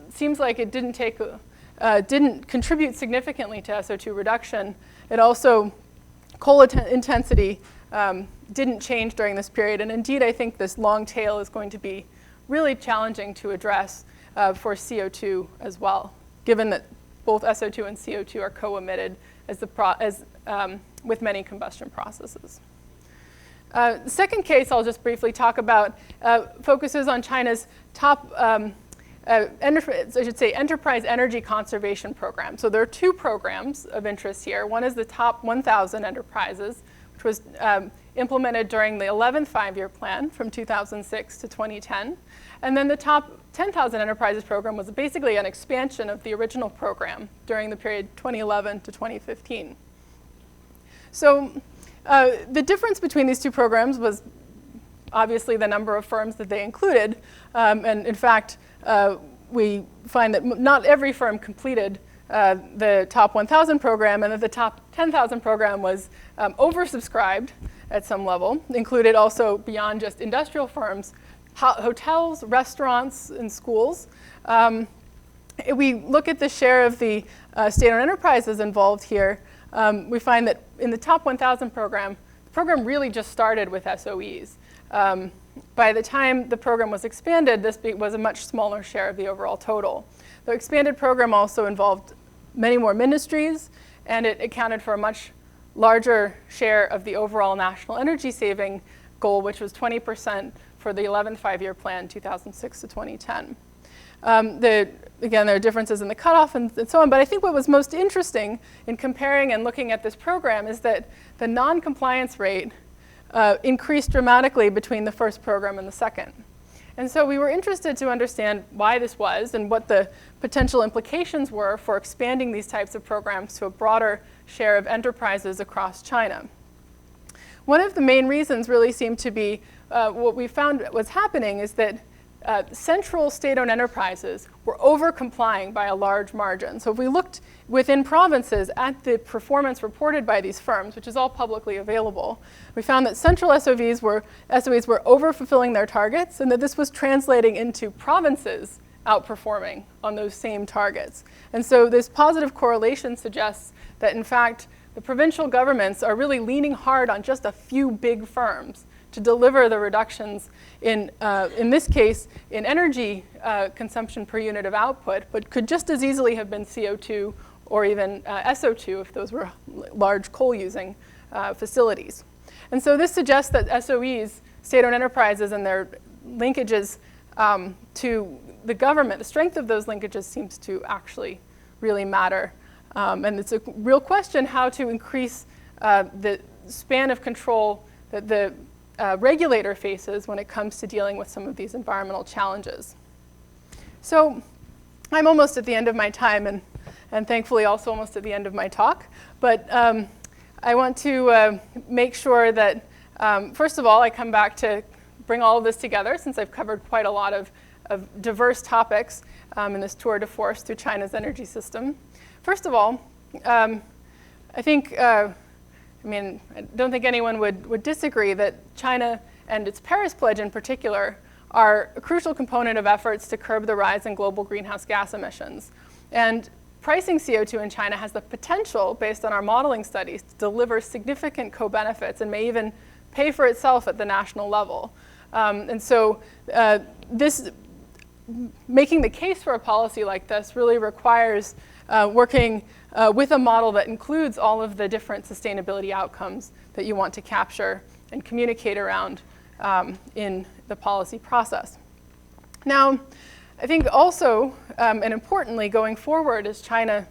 seems like it didn't contribute significantly to SO2 reduction. It also, coal intensity didn't change during this period, and indeed I think this long tail is going to be really challenging to address for CO2 as well, given that both SO2 and CO2 are co-emitted with many combustion processes. The second case I'll just briefly talk about focuses on China's top enterprise energy conservation program. So there are two programs of interest here. One is the top 1,000 enterprises, which was implemented during the 11th five-year plan from 2006 to 2010. And then the top 10,000 enterprises program was basically an expansion of the original program during the period 2011 to 2015. So the difference between these two programs was obviously the number of firms that they included. And in fact, we find that not every firm completed the top 1,000 program, and that the top 10,000 program was oversubscribed at some level, included also beyond just industrial firms, hotels, restaurants, and schools. We look at the share of the state-owned enterprises involved here. We find that in the top 1,000 program, the program really just started with SOEs. By the time the program was expanded, this was a much smaller share of the overall total. The expanded program also involved many more ministries, and it accounted for a much larger share of the overall national energy saving goal, which was 20% for the 11th five-year plan, 2006 to 2010. Again, there are differences in the cutoff and so on, but I think what was most interesting in comparing and looking at this program is that the non-compliance rate increased dramatically between the first program and the second. And so we were interested to understand why this was and what the potential implications were for expanding these types of programs to a broader share of enterprises across China. One of the main reasons really seemed to be what we found was happening is that central state-owned enterprises were over-complying by a large margin. So if we looked within provinces at the performance reported by these firms, which is all publicly available, we found that central SOEs were over-fulfilling their targets, and that this was translating into provinces outperforming on those same targets. And so this positive correlation suggests that, in fact, the provincial governments are really leaning hard on just a few big firms to deliver the reductions in this case, in energy consumption per unit of output, but could just as easily have been CO2 or even SO2 if those were large coal-using facilities. And so this suggests that SOEs, state-owned enterprises, and their linkages to the government, the strength of those linkages seems to actually really matter. And it's a real question how to increase the span of control that the regulator faces when it comes to dealing with some of these environmental challenges. So I'm almost at the end of my time, and thankfully also almost at the end of my talk. But I want to make sure that, first of all, I come back to bring all of this together, since I've covered quite a lot of diverse topics in this tour de force through China's energy system. First of all, I think I don't think anyone would disagree that China and its Paris Pledge in particular are a crucial component of efforts to curb the rise in global greenhouse gas emissions. And pricing CO2 in China has the potential, based on our modeling studies, to deliver significant co-benefits and may even pay for itself at the national level. And so making the case for a policy like this really requires working with a model that includes all of the different sustainability outcomes that you want to capture and communicate around in the policy process. Now, I think also, and importantly, going forward as China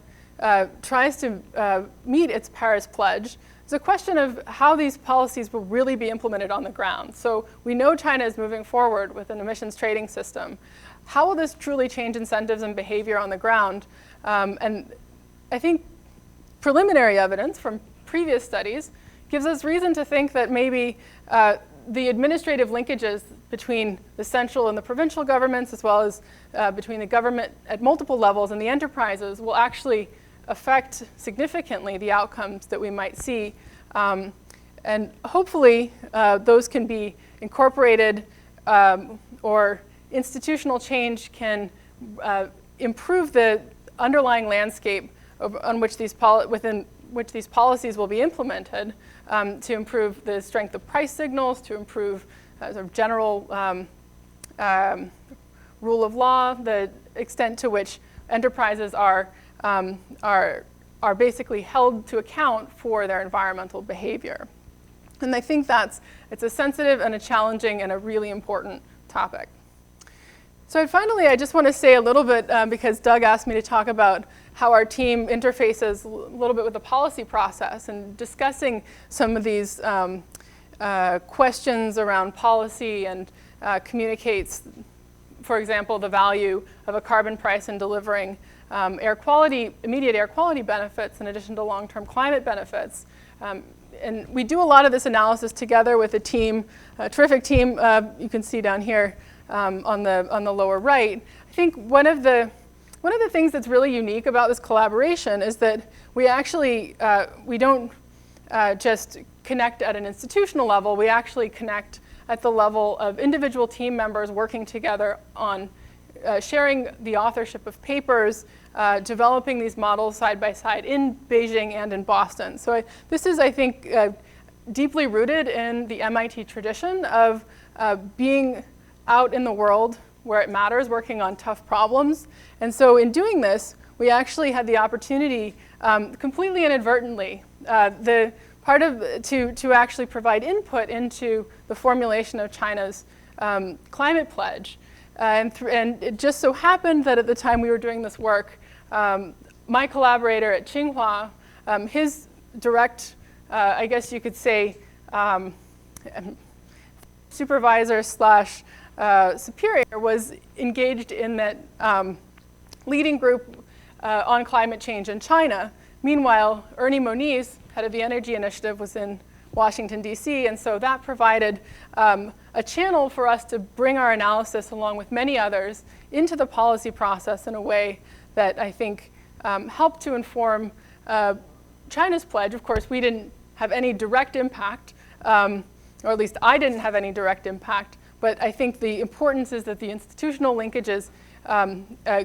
tries to meet its Paris Pledge, it's a question of how these policies will really be implemented on the ground. So we know China is moving forward with an emissions trading system. How will this truly change incentives and behavior on the ground? And I think preliminary evidence from previous studies gives us reason to think that maybe the administrative linkages between the central and the provincial governments, as well as between the government at multiple levels and the enterprises, will actually affect significantly the outcomes that we might see. And hopefully those can be incorporated, or institutional change can improve the underlying landscape on which within which these policies will be implemented, to improve the strength of price signals, to improve sort of general rule of law, the extent to which enterprises are basically held to account for their environmental behavior. And I think it's a sensitive and a challenging and a really important topic. So finally, I just want to say a little bit, because Doug asked me to talk about how our team interfaces a little bit with the policy process, and discussing some of these questions around policy, and communicates, for example, the value of a carbon price in delivering immediate air quality benefits in addition to long-term climate benefits. And we do a lot of this analysis together with a team, a terrific team you can see down here on the lower right. I think one of the things that's really unique about this collaboration is that we actually, we don't just connect at an institutional level, we actually connect at the level of individual team members working together on sharing the authorship of papers, developing these models side by side in Beijing and in Boston. So this is, I think, deeply rooted in the MIT tradition of being out in the world where it matters, working on tough problems. And so in doing this, we actually had the opportunity, completely inadvertently, to actually provide input into the formulation of China's climate pledge. And it just so happened that at the time we were doing this work, my collaborator at Tsinghua, his direct, I guess you could say, supervisor slash superior was engaged in that leading group on climate change in China. Meanwhile, Ernie Moniz, head of the Energy Initiative, was in Washington, D.C., and so that provided a channel for us to bring our analysis, along with many others, into the policy process in a way that I think helped to inform China's pledge. Of course, we didn't have any direct impact, or at least I didn't have any direct impact, but I think the importance is that the institutional linkages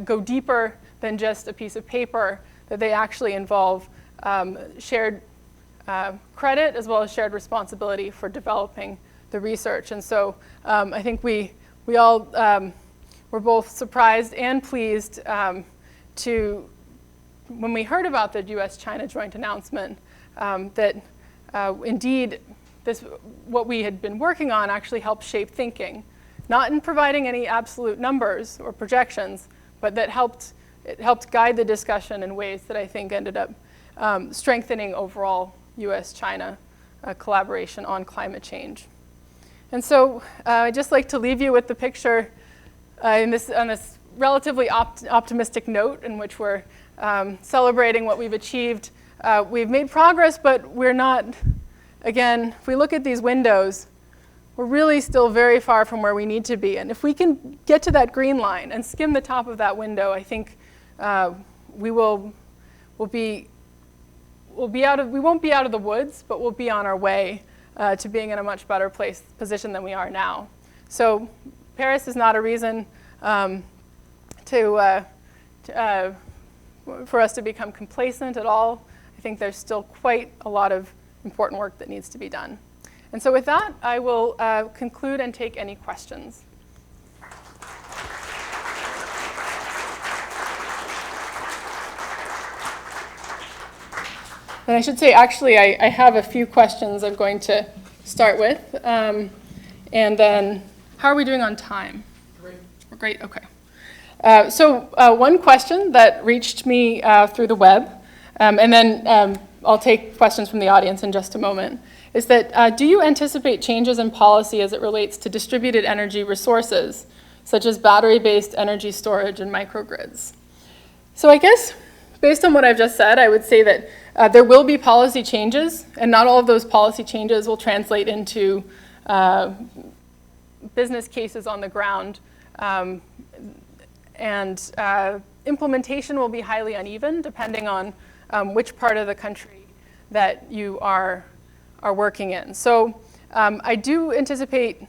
go deeper than just a piece of paper, that they actually involve shared credit as well as shared responsibility for developing the research. And so I think we all were both surprised and pleased to, when we heard about the US-China joint announcement, that indeed what we had been working on actually helped shape thinking, not in providing any absolute numbers or projections, but that it helped guide the discussion in ways that I think ended up strengthening overall US-China collaboration on climate change. And so I'd just like to leave you with the picture on this relatively optimistic note in which we're celebrating what we've achieved. We've made progress, but we're not, again, if we look at these windows, we're really still very far from where we need to be. And if we can get to that green line and skim the top of that window, I think we won't be out of the woods, but we'll be on our way to being in a much better position than we are now. So Paris is not a reason for us to become complacent at all. I think there's still quite a lot of important work that needs to be done. And so with that, I will conclude and take any questions. And I should say, actually, I have a few questions I'm going to start with. And then, how are we doing on time? Great. We're great, okay. So one question that reached me through the web, and then I'll take questions from the audience in just a moment, is that do you anticipate changes in policy as it relates to distributed energy resources, such as battery-based energy storage and microgrids? So I guess, based on what I've just said, I would say that there will be policy changes, and not all of those policy changes will translate into business cases on the ground. And implementation will be highly uneven, depending on which part of the country that you are working in. So I do anticipate,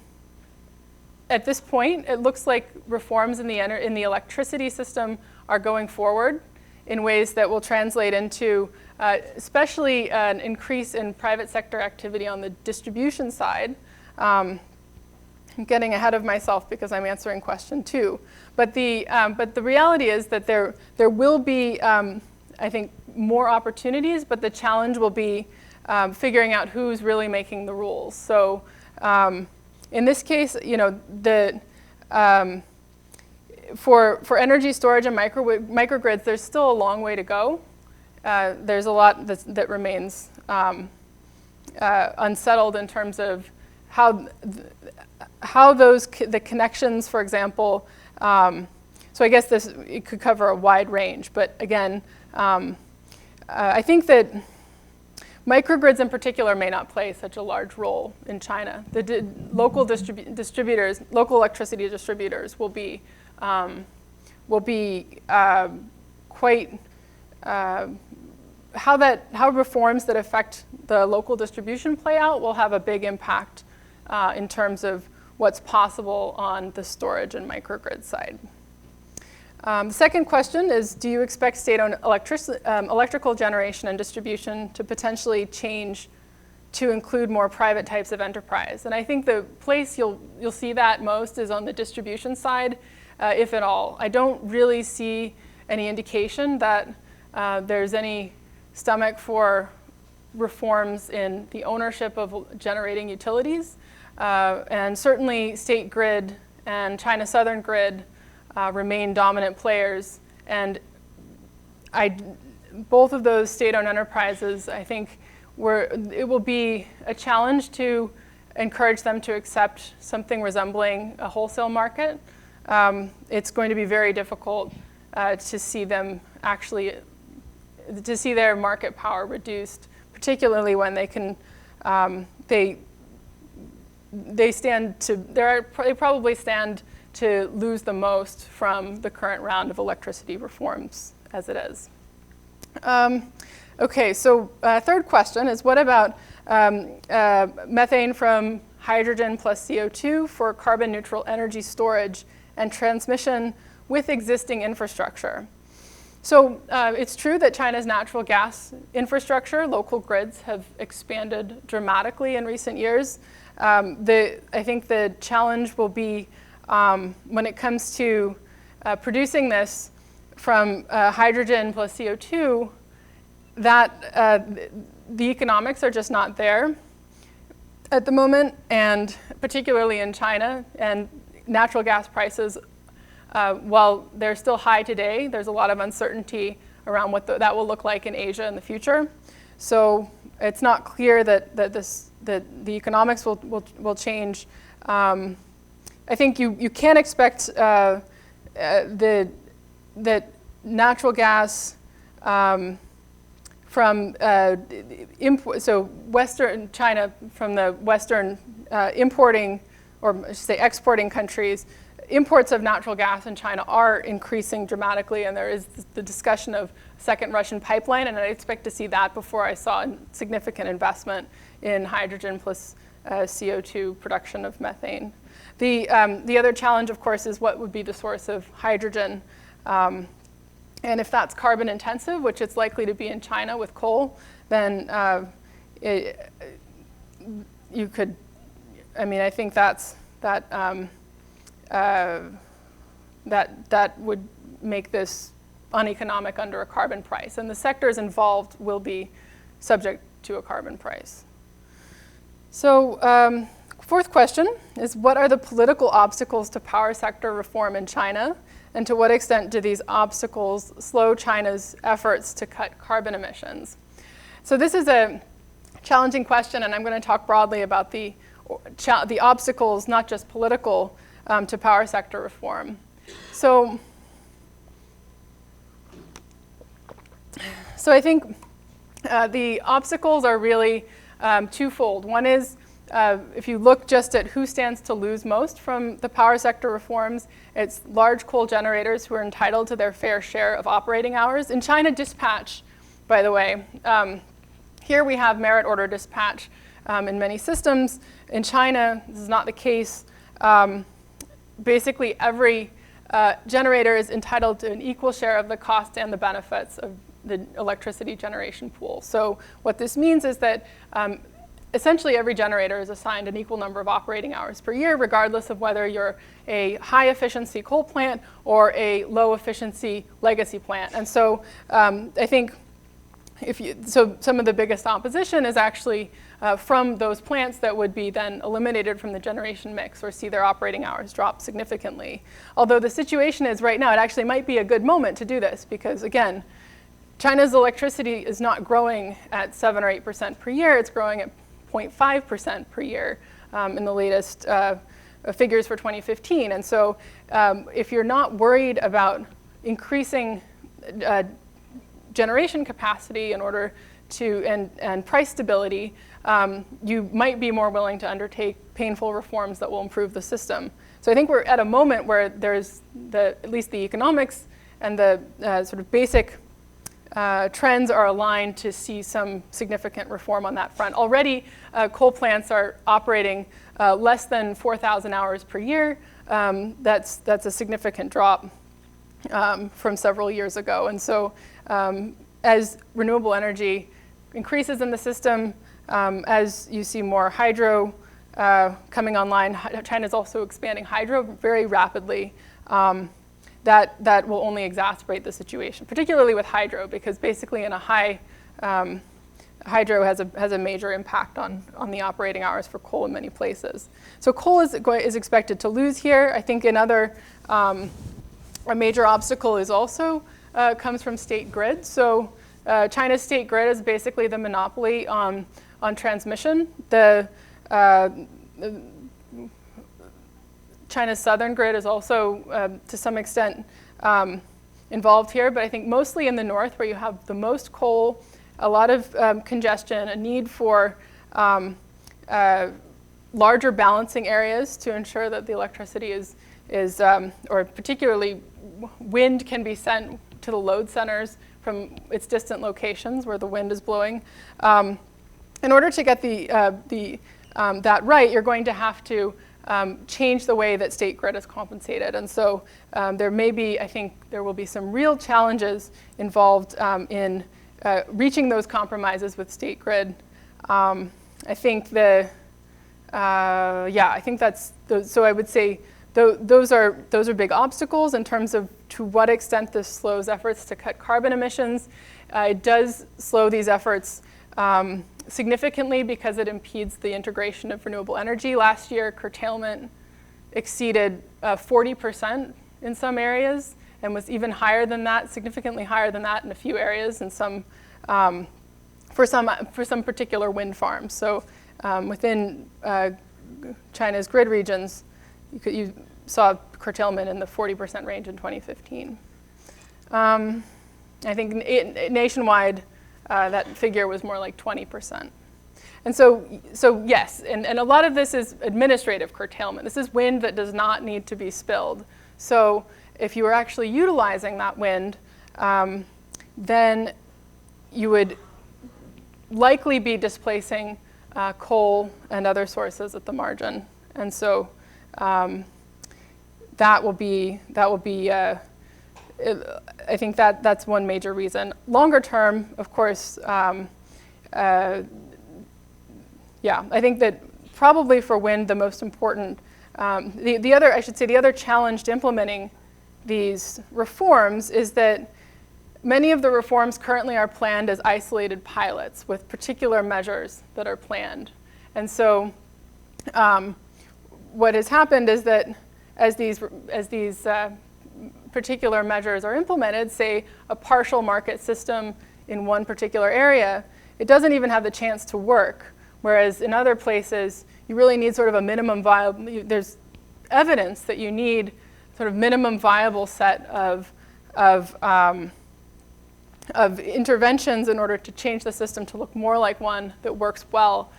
at this point, it looks like reforms in the electricity system are going forward in ways that will translate into especially an increase in private sector activity on the distribution side. I'm getting ahead of myself because I'm answering question 2. But the reality is that there will be, I think, more opportunities, but the challenge will be figuring out who's really making the rules. So in this case, you know, for energy storage and microgrids, there's still a long way to go. There's a lot that remains unsettled in terms of how the connections, for example. So I guess it could cover a wide range, but again, I think that microgrids in particular may not play such a large role in China. The local distributors, local electricity distributors will be quite, how reforms that affect the local distribution play out will have a big impact in terms of what's possible on the storage and microgrid side. The second question is, do you expect state-owned electrical generation and distribution to potentially change to include more private types of enterprise? And I think the place you'll see that most is on the distribution side, if at all. I don't really see any indication that there's any stomach for reforms in the ownership of generating utilities. And certainly State Grid and China Southern Grid remain dominant players. And both of those state-owned enterprises, I think, it will be a challenge to encourage them to accept something resembling a wholesale market. It's going to be very difficult to see them actually, to see their market power reduced, particularly when they can they probably stand to lose the most from the current round of electricity reforms as it is. Okay, so third question is, what about methane from hydrogen plus CO2 for carbon neutral energy storage and transmission with existing infrastructure? So it's true that China's natural gas infrastructure, local grids, have expanded dramatically in recent years. I think the challenge will be when it comes to producing this from hydrogen plus CO2, that the economics are just not there at the moment, and particularly in China. And natural gas prices, while they're still high today, there's a lot of uncertainty around what that will look like in Asia in the future. So it's not clear that the economics will change. I think you can expect that natural gas from Western China, from the Western importing, or I should say exporting countries, imports of natural gas in China are increasing dramatically, and there is the discussion of a second Russian pipeline, and I expect to see that before I saw significant investment in hydrogen plus CO2 production of methane. The other challenge, of course, is what would be the source of hydrogen. And if that's carbon intensive, which it's likely to be in China with coal, then I think that would make this uneconomic under a carbon price. And the sectors involved will be subject to a carbon price. So fourth question is, what are the political obstacles to power sector reform in China? And to what extent do these obstacles slow China's efforts to cut carbon emissions? So this is a challenging question, and I'm going to talk broadly about the obstacles, not just political, to power sector reform. So I think the obstacles are really twofold. One is, if you look just at who stands to lose most from the power sector reforms, it's large coal generators who are entitled to their fair share of operating hours. In China, dispatch, by the way, here we have merit order dispatch in many systems. In China, this is not the case. Basically, every generator is entitled to an equal share of the cost and the benefits of the electricity generation pool. So what this means is that essentially every generator is assigned an equal number of operating hours per year, regardless of whether you're a high efficiency coal plant or a low efficiency legacy plant. And so I think some of the biggest opposition is actually from those plants that would be then eliminated from the generation mix or see their operating hours drop significantly. Although the situation is right now, it actually might be a good moment to do this because, again, China's electricity is not growing at 7 or 8% per year. It's growing at 0.5% per year in the latest figures for 2015. And so if you're not worried about increasing generation capacity in order to, and price stability, you might be more willing to undertake painful reforms that will improve the system. So I think we're at a moment where there's at least the economics and the sort of basic trends are aligned to see some significant reform on that front. Already, coal plants are operating less than 4,000 hours per year. That's a significant drop from several years ago. And so as renewable energy increases in the system, as you see more hydro coming online, China's also expanding hydro very rapidly. That will only exacerbate the situation, particularly with hydro, because basically in a hydro has a major impact on the operating hours for coal in many places. So coal is expected to lose here. I think another a major obstacle is also comes from state grid. So China's state grid is basically the monopoly on transmission. China's southern grid is also, to some extent, involved here, but I think mostly in the north, where you have the most coal, a lot of congestion, a need for larger balancing areas to ensure that the electricity or particularly wind can be sent to the load centers from its distant locations where the wind is blowing. In order to get that right, you're going to have to change the way that state grid is compensated. And so I think there will be some real challenges involved in reaching those compromises with state grid. I think I think that's, so I would say those are big obstacles in terms of to what extent this slows efforts to cut carbon emissions. It does slow these efforts significantly because it impedes the integration of renewable energy. Last year, curtailment exceeded 40% in some areas and was even higher than that, significantly higher than that in a few areas and for some particular wind farms. So within China's grid regions, you saw curtailment in the 40% range in 2015. I think nationwide, that figure was more like 20%. And so yes, and a lot of this is administrative curtailment. This is wind that does not need to be spilled. So if you were actually utilizing that wind, then you would likely be displacing coal and other sources at the margin. And so that will be I think that's one major reason. Longer term, of course, I think that probably for wind, the most important, the other challenge to implementing these reforms is that many of the reforms currently are planned as isolated pilots with particular measures that are planned. And so what has happened is that as these particular measures are implemented, say a partial market system in one particular area, it doesn't even have the chance to work. Whereas in other places, you really need sort of a minimum viable, there's evidence that you need sort of minimum viable set of interventions in order to change the system to look more like one that works well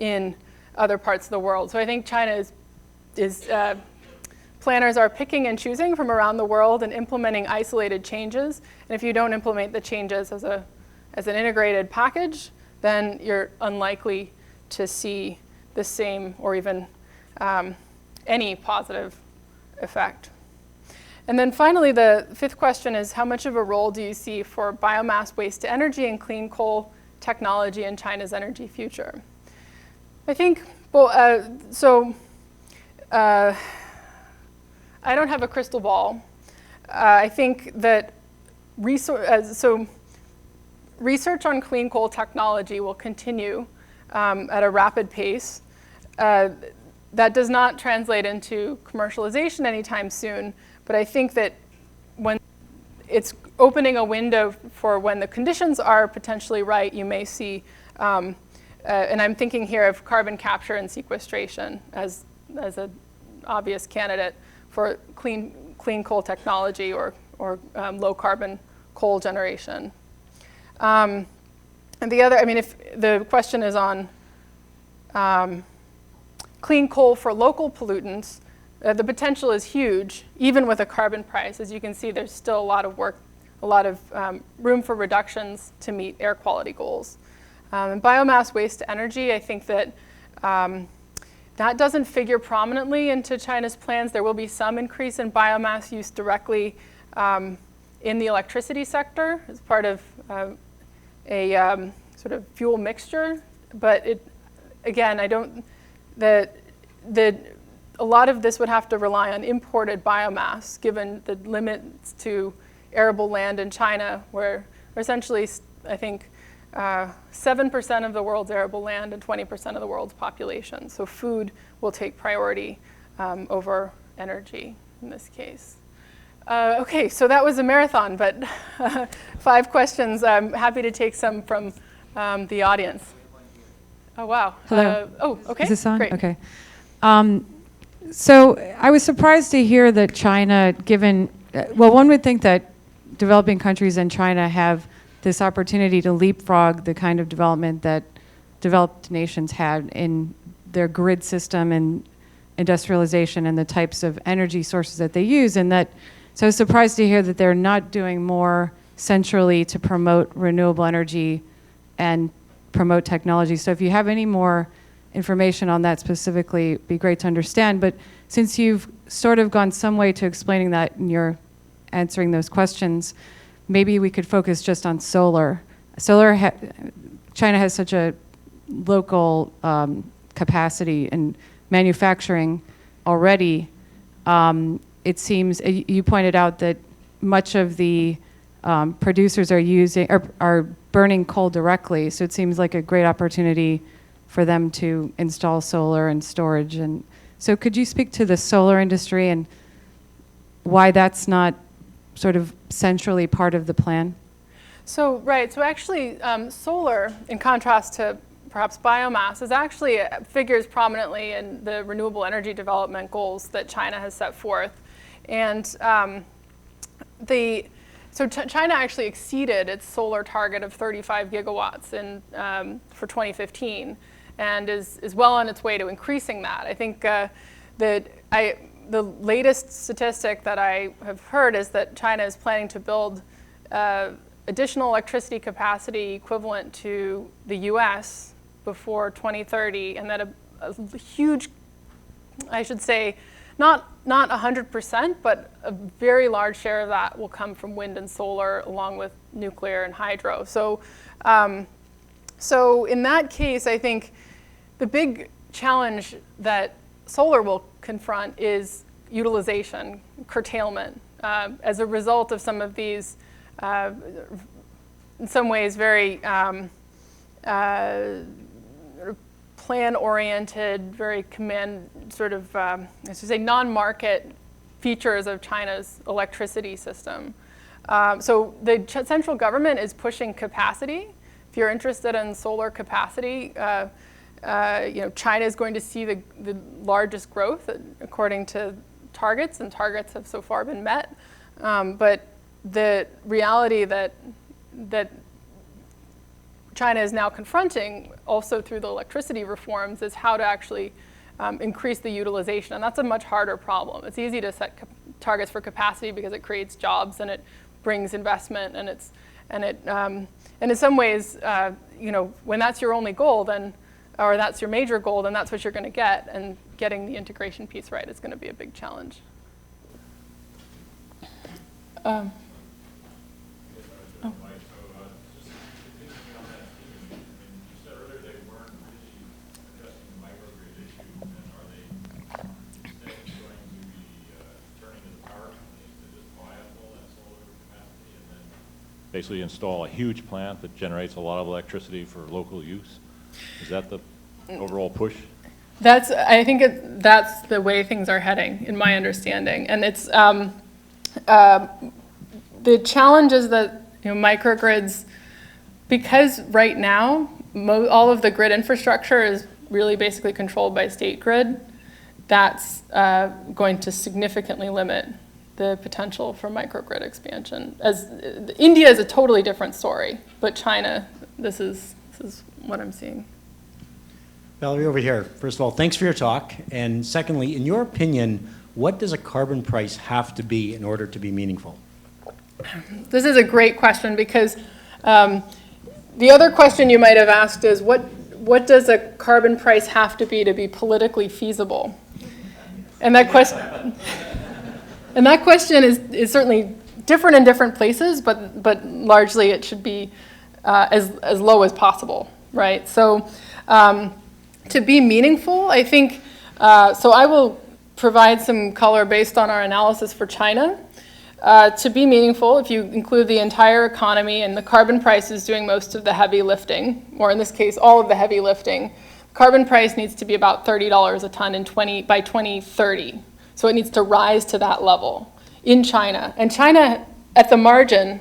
in other parts of the world. So I think China planners are picking and choosing from around the world and implementing isolated changes. And if you don't implement the changes as an integrated package, then you're unlikely to see the same or even any positive effect. And then finally, the fifth question is, how much of a role do you see for biomass waste to energy and clean coal technology in China's energy future? I think, I don't have a crystal ball. I think that research on clean coal technology will continue at a rapid pace. That does not translate into commercialization anytime soon, but I think that when it's opening a window for when the conditions are potentially right, you may see, and I'm thinking here of carbon capture and sequestration as an obvious candidate for clean coal technology or low carbon coal generation. And the other, if the question is on clean coal for local pollutants, the potential is huge, even with a carbon price. As you can see, there's still a lot of work, a lot of room for reductions to meet air quality goals. And biomass waste to energy, I think that that doesn't figure prominently into China's plans. There will be some increase in biomass use directly in the electricity sector as part of a sort of fuel mixture. But again, a lot of this would have to rely on imported biomass, given the limits to arable land in China, where essentially, I think, 7% of the world's arable land and 20% of the world's population. So food will take priority over energy in this case. Okay, so that was a marathon, but 5 questions. I'm happy to take some from the audience. Oh, wow. Hello. Okay. Is this on? Great. Okay. So I was surprised to hear that China, one would think that developing countries and China have this opportunity to leapfrog the kind of development that developed nations had in their grid system and industrialization and the types of energy sources that they use. And that, so I was surprised to hear that they're not doing more centrally to promote renewable energy and promote technology. So if you have any more information on that specifically, it'd be great to understand. But since you've sort of gone some way to explaining that and you're answering those questions, maybe we could focus just on solar. China has such a local capacity in manufacturing already. It seems, you pointed out that much of the producers are burning coal directly, so it seems like a great opportunity for them to install solar and storage. And so could you speak to the solar industry and why that's not sort of centrally part of the plan? So, right, so actually solar, in contrast to perhaps biomass, figures prominently in the renewable energy development goals that China has set forth. And China actually exceeded its solar target of 35 gigawatts for 2015 and is well on its way to increasing that. I think the latest statistic that I have heard is that China is planning to build additional electricity capacity equivalent to the US before 2030, and that a huge, I should say, not 100%, but a very large share of that will come from wind and solar, along with nuclear and hydro. So in that case, I think the big challenge that solar will confront is utilization, curtailment, as a result of some of these, in some ways, very plan-oriented, very command, sort of, I should say, non-market features of China's electricity system. So the central government is pushing capacity. If you're interested in solar capacity, China is going to see the largest growth according to targets, and targets have so far been met. But the reality that China is now confronting, also through the electricity reforms, is how to actually increase the utilization, and that's a much harder problem. It's easy to set targets for capacity because it creates jobs and it brings investment, and in some ways, when that's your only goal, then, or that's your major goal, then that's what you're going to get, and getting the integration piece right is going to be a big challenge. Basically install a huge plant that generates a lot of electricity for local use? Is that the overall push? I think that's the way things are heading, in my understanding. And it's the challenge is that microgrids, because right now all of the grid infrastructure is really basically controlled by state grid, that's going to significantly limit the potential for microgrid expansion. As India is a totally different story, but China, this is what I'm seeing. Valerie, over here. First of all, thanks for your talk. And secondly, in your opinion, what does a carbon price have to be in order to be meaningful? This is a great question, because the other question you might have asked is what does a carbon price have to be politically feasible? And that question is certainly different in different places, but largely it should be as low as possible, right? So to be meaningful, I think, so I will provide some color based on our analysis for China. To be meaningful, if you include the entire economy, and the carbon price is doing most of the heavy lifting, or in this case, all of the heavy lifting, carbon price needs to be about $30 a ton by 2030. So it needs to rise to that level in China. And China, at the margin,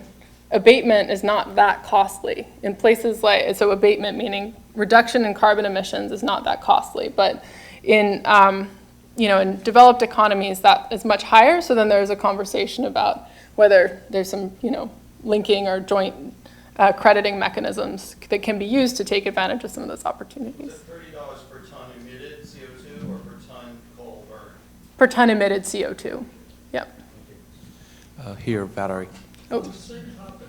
abatement is not that costly. In places like, so abatement meaning reduction in carbon emissions is not that costly. But in in developed economies, that is much higher. So then there's a conversation about whether there's some linking or joint crediting mechanisms that can be used to take advantage of some of those opportunities. Is it $30 per ton emitted CO2 or per ton coal burned? Per ton emitted CO2. Yep. Here, Valerie. Oh, Same topic.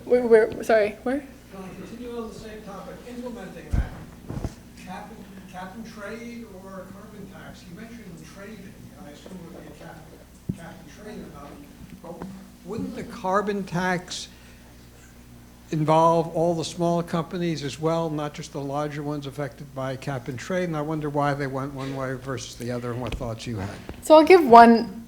sorry, where? Can I continue on the same topic, implementing that? Cap and trade or carbon tax? You mentioned trading, I assume it would be a cap and trade amount. But wouldn't the carbon tax involve all the smaller companies as well, not just the larger ones affected by cap and trade? And I wonder why they went one way versus the other and what thoughts you had. So I'll give one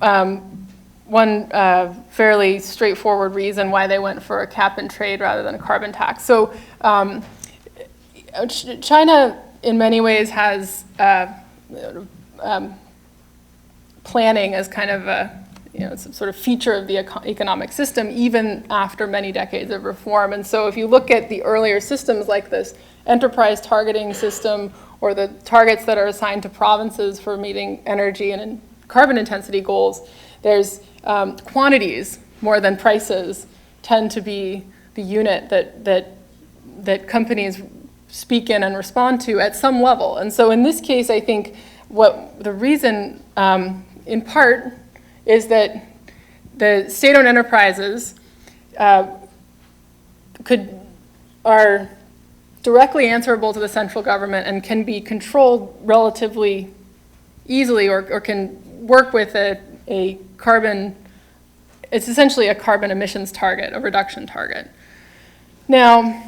fairly straightforward reason why they went for a cap and trade rather than a carbon tax. So China, in many ways, has planning as kind of a some sort of feature of the economic system, even after many decades of reform. And so if you look at the earlier systems like this enterprise targeting system or the targets that are assigned to provinces for meeting energy and carbon intensity goals, there's quantities more than prices tend to be the unit that companies speak in and respond to at some level. And so in this case, I think what the reason, in part, is that the state-owned enterprises are directly answerable to the central government and can be controlled relatively easily, or can work with a carbon, it's essentially a carbon emissions target, a reduction target. Now,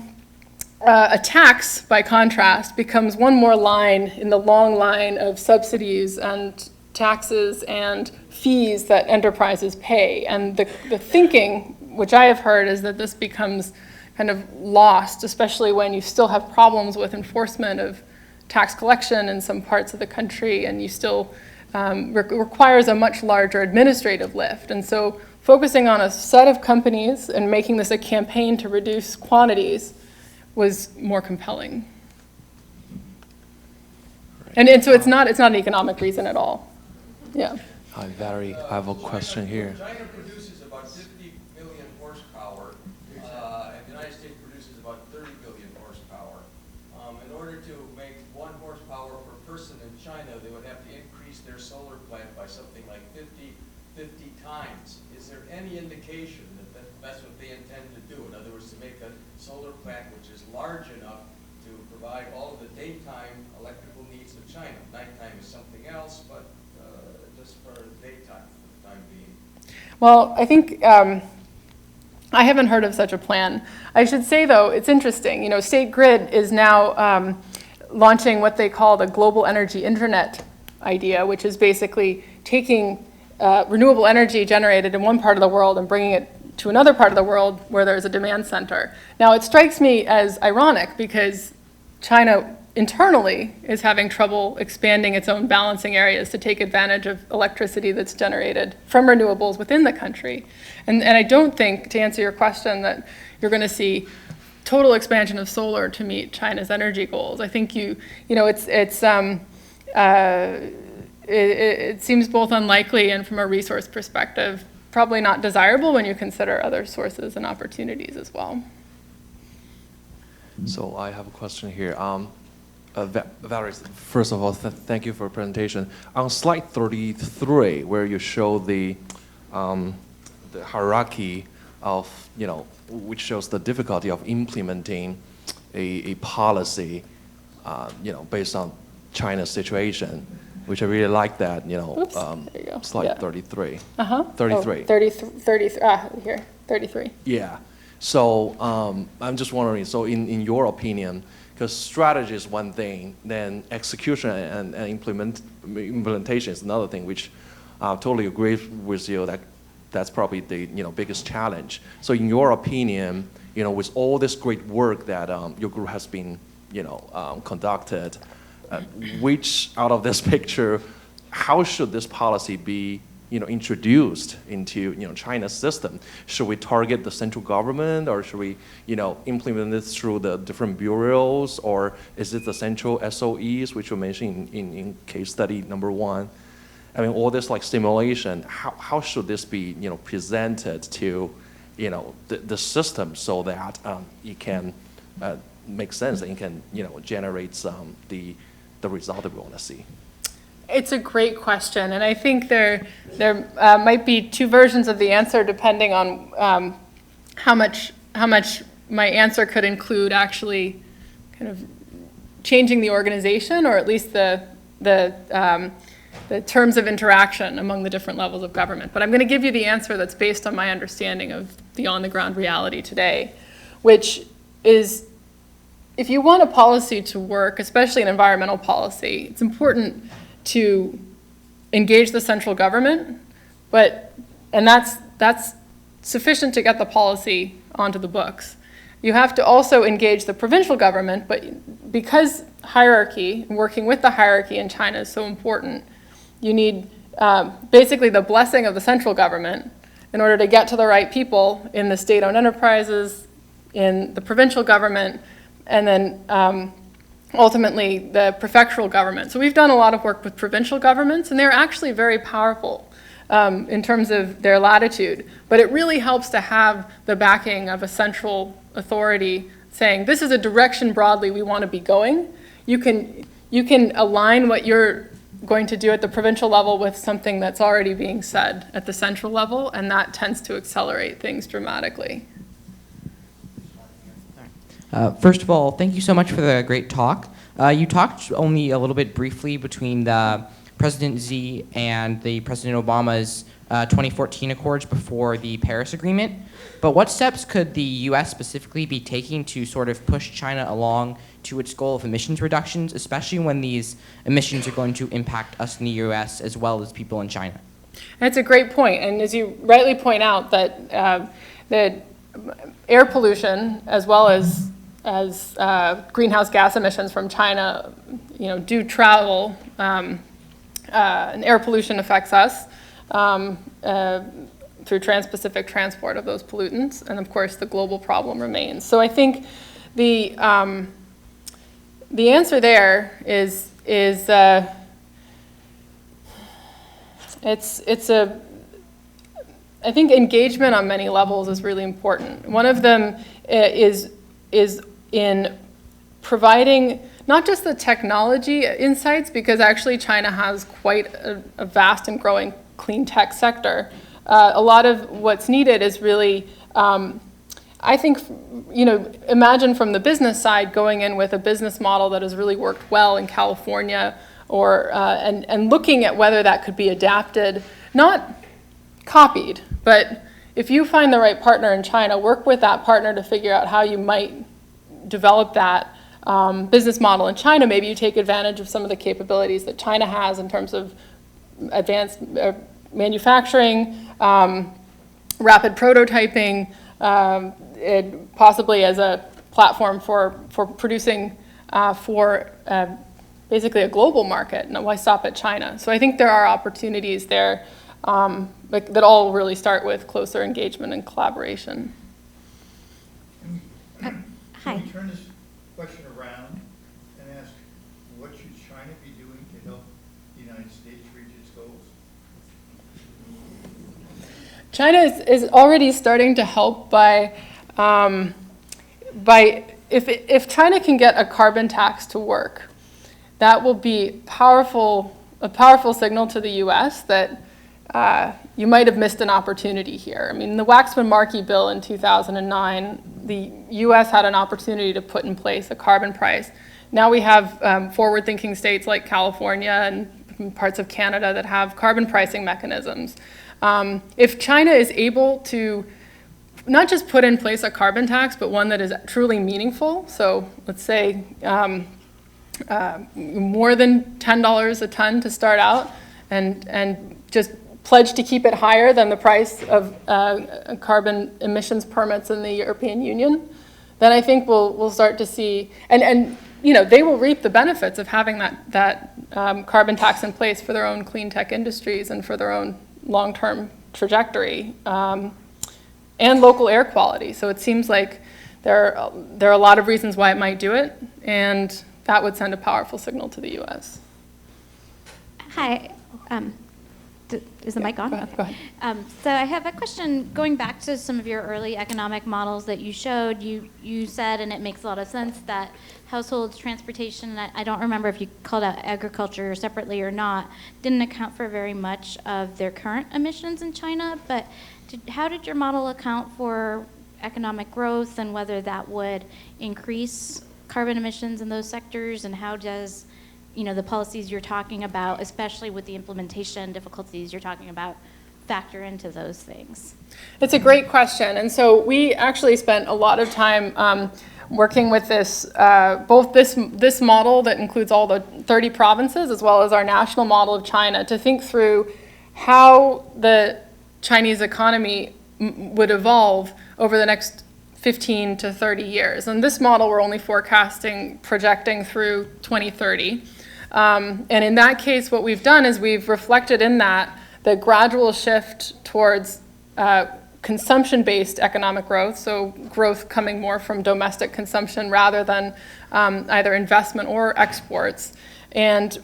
a tax, by contrast, becomes one more line in the long line of subsidies and taxes and fees that enterprises pay. And the thinking, which I have heard, is that this becomes kind of lost, especially when you still have problems with enforcement of tax collection in some parts of the country, and you still requires a much larger administrative lift. And so focusing on a set of companies and making this a campaign to reduce quantities was more compelling. And so it's not an economic reason at all. Yeah. Hi, Valerie. I have a question here. China produces about 50 million horsepower, and the United States produces about 30 billion horsepower. In order to make 1 horsepower per person in China, they would have to increase their solar plant by something like 50 times. Is there any indication that that's what they intend to do? In other words, to make a solar plant which is large enough to provide all of the daytime electrical needs of China. Nighttime is something else, but just for daytime for the time being. Well, I think I haven't heard of such a plan. I should say, though, it's interesting. State Grid is now launching what they call the global energy internet idea, which is basically taking renewable energy generated in one part of the world and bringing it to another part of the world where there's a demand center. Now, it strikes me as ironic because China internally is having trouble expanding its own balancing areas to take advantage of electricity that's generated from renewables within the country. And I don't think, to answer your question, that you're going to see total expansion of solar to meet China's energy goals. I think it seems both unlikely and, from a resource perspective, probably not desirable when you consider other sources and opportunities as well. So I have a question here. Valerie, first of all, thank you for your presentation. On slide 33, where you show the hierarchy of, which shows the difficulty of implementing a policy, based on China's situation, which I really like that, Oops, there you go. slide Yeah. 33. 33. 33. Yeah. So I'm just wondering, so in your opinion, because strategy is one thing, then execution and implementation is another thing, which I totally agree with you that that's probably the biggest challenge. So in your opinion, with all this great work that your group has been conducted, which out of this picture, how should this policy be introduced into China's system? Should we target the central government, or should we implement this through the different bureaus, or is it the central SOEs, which you mentioned in case study number 1? I mean, all this like stimulation. How should this be presented to the system so that it can make sense and it can, generate the result that we want to see? It's a great question, and I think there might be two versions of the answer depending on how much my answer could include actually kind of changing the organization, or at least the terms of interaction among the different levels of government. But I'm going to give you the answer that's based on my understanding of the on-the-ground reality today, which is, if you want a policy to work, especially an environmental policy, it's important to engage the central government, and that's sufficient to get the policy onto the books. You have to also engage the provincial government, but because hierarchy, working with the hierarchy in China is so important, you need basically the blessing of the central government in order to get to the right people in the state-owned enterprises, in the provincial government, and then ultimately the prefectural government. So we've done a lot of work with provincial governments, and they're actually very powerful in terms of their latitude. But it really helps to have the backing of a central authority saying, this is a direction broadly we want to be going. You can align what you're going to do at the provincial level with something that's already being said at the central level, and that tends to accelerate things dramatically. First of all, thank you so much for the great talk. You talked only a little bit briefly between the President Xi and the President Obama's 2014 accords before the Paris Agreement. But what steps could the U.S. specifically be taking to sort of push China along to its goal of emissions reductions, especially when these emissions are going to impact us in the U.S. as well as people in China? That's a great point. And as you rightly point out, that air pollution as well as greenhouse gas emissions from China, do travel, and air pollution affects us through trans-Pacific transport of those pollutants, and of course the global problem remains. So I think the answer there is I think engagement on many levels is really important. One of them is in providing not just the technology insights, because actually China has quite a vast and growing clean tech sector. A lot of what's needed is really, I think, imagine from the business side going in with a business model that has really worked well in California, or and looking at whether that could be adapted, not copied, but if you find the right partner in China, work with that partner to figure out how you might develop that business model in China. Maybe you take advantage of some of the capabilities that China has in terms of advanced manufacturing, rapid prototyping, possibly as a platform for producing for basically a global market. Why stop at China? So I think there are opportunities there that all really start with closer engagement and collaboration. Can we turn this question around and ask, what should China be doing to help the United States reach its goals? China is already starting to help by if China can get a carbon tax to work, that will be a powerful signal to the U.S. that you might have missed an opportunity here. I mean, the Waxman-Markey bill in 2009, the U.S. had an opportunity to put in place a carbon price. Now we have forward-thinking states like California and parts of Canada that have carbon pricing mechanisms. If China is able to not just put in place a carbon tax, but one that is truly meaningful, so let's say more than $10 a ton to start out, and just pledge to keep it higher than the price of carbon emissions permits in the European Union, then I think we'll start to see, and they will reap the benefits of having that carbon tax in place for their own clean tech industries and for their own long-term trajectory, and local air quality. So it seems like there are a lot of reasons why it might do it, and that would send a powerful signal to the U.S. Hi. Is the mic on? Go ahead. Okay. Go ahead. So I have a question going back to some of your early economic models that you showed. You said, and it makes a lot of sense, that households, transportation, and I don't remember if you called out agriculture separately or not, didn't account for very much of their current emissions in China. But how did your model account for economic growth and whether that would increase carbon emissions in those sectors? And how does the policies you're talking about, especially with the implementation difficulties you're talking about, factor into those things? It's a great question. And so we actually spent a lot of time working with this, both this model that includes all the 30 provinces as well as our national model of China, to think through how the Chinese economy would evolve over the next 15 to 30 years. And this model we're only projecting through 2030. And in that case, what we've done is we've reflected in that the gradual shift towards consumption-based economic growth, so growth coming more from domestic consumption rather than either investment or exports. And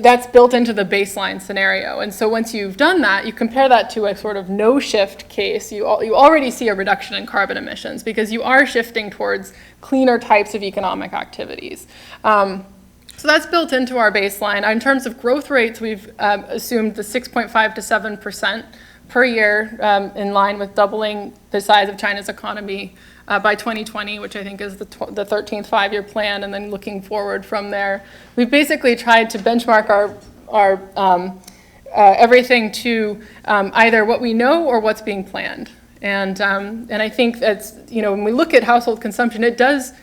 that's built into the baseline scenario. And so once you've done that, you compare that to a sort of no-shift case, you already see a reduction in carbon emissions because you are shifting towards cleaner types of economic activities. So that's built into our baseline. In terms of growth rates, we've assumed the 6.5 to 7% per year, in line with doubling the size of China's economy by 2020, which I think is the 13th five-year plan, and then looking forward from there. We've basically tried to benchmark our everything to either what we know or what's being planned. And I think that's, when we look at household consumption, it does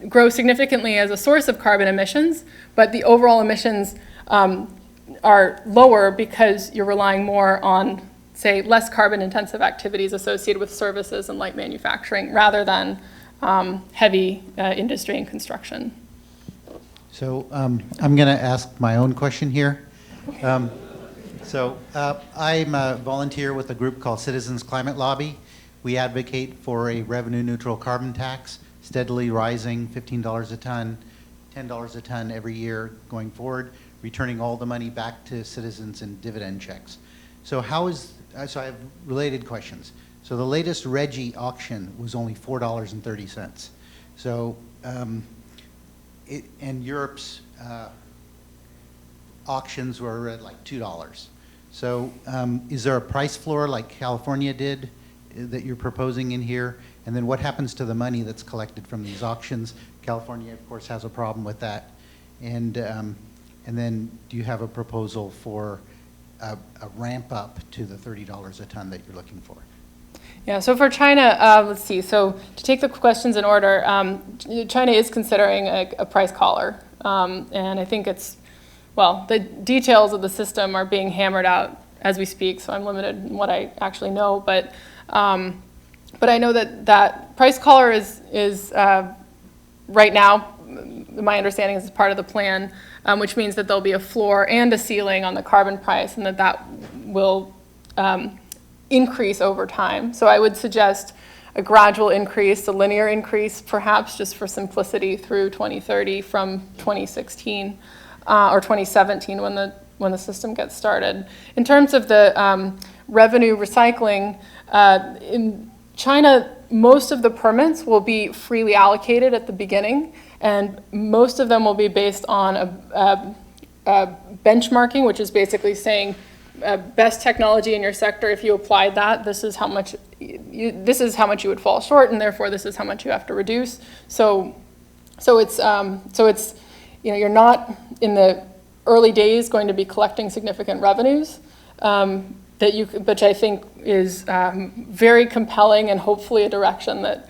grow significantly as a source of carbon emissions, but the overall emissions are lower because you're relying more on, say, less carbon-intensive activities associated with services and light manufacturing rather than heavy industry and construction. So I'm going to ask my own question here. I'm a volunteer with a group called Citizens Climate Lobby. We advocate for a revenue-neutral carbon tax, steadily rising, $15 a ton, $10 a ton every year going forward, returning all the money back to citizens in dividend checks. So I have related questions. So the latest Reggie auction was only $4.30. So, and Europe's auctions were at like $2. So is there a price floor like California did that you're proposing in here? And then what happens to the money that's collected from these auctions? California, of course, has a problem with that. And then do you have a proposal for a ramp up to the $30 a ton that you're looking for? Yeah, so for China, let's see. So to take the questions in order, China is considering a price collar. And I think the details of the system are being hammered out as we speak, so I'm limited in what I actually know. But I know that price collar is right now, my understanding is part of the plan, which means that there'll be a floor and a ceiling on the carbon price, and that will increase over time. So I would suggest a gradual increase, a linear increase, perhaps just for simplicity, through 2030 from 2016 or 2017 when the system gets started. In terms of the revenue recycling, in China, most of the permits will be freely allocated at the beginning, and most of them will be based on a benchmarking, which is basically saying best technology in your sector. If you applied that, this is how much you would fall short, and therefore this is how much you have to reduce. So it's you're not in the early days going to be collecting significant revenues. Which I think is very compelling, and hopefully a direction that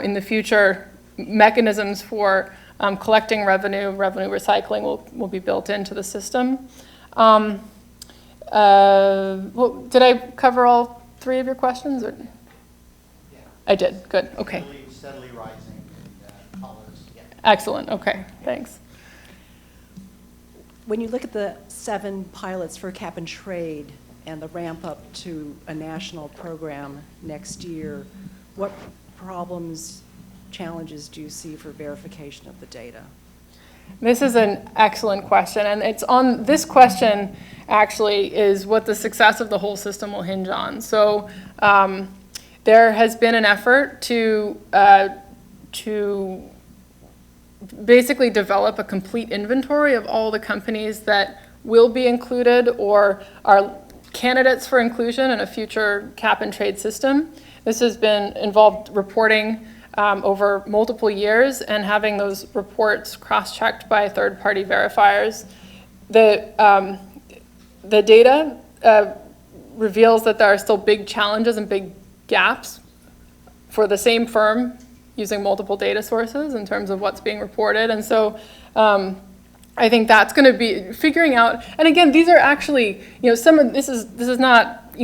in the future mechanisms for collecting revenue recycling will be built into the system. Did I cover all three of your questions? Or? Yeah. I did, good, okay. Steadily rising and collars. Yeah. Excellent, okay, thanks. When you look at the 7 pilots for cap and trade and the ramp up to a national program next year, what problems, challenges do you see for verification of the data? This is an excellent question, and it's on this question actually is what the success of the whole system will hinge on. So there has been an effort to basically develop a complete inventory of all the companies that will be included or are candidates for inclusion in a future cap and trade system. This has been involved reporting over multiple years and having those reports cross-checked by third-party verifiers. The data reveals that there are still big challenges and big gaps for the same firm using multiple data sources in terms of what's being reported. And so I think that's going to be figuring out, and again, these are actually, some of this is not,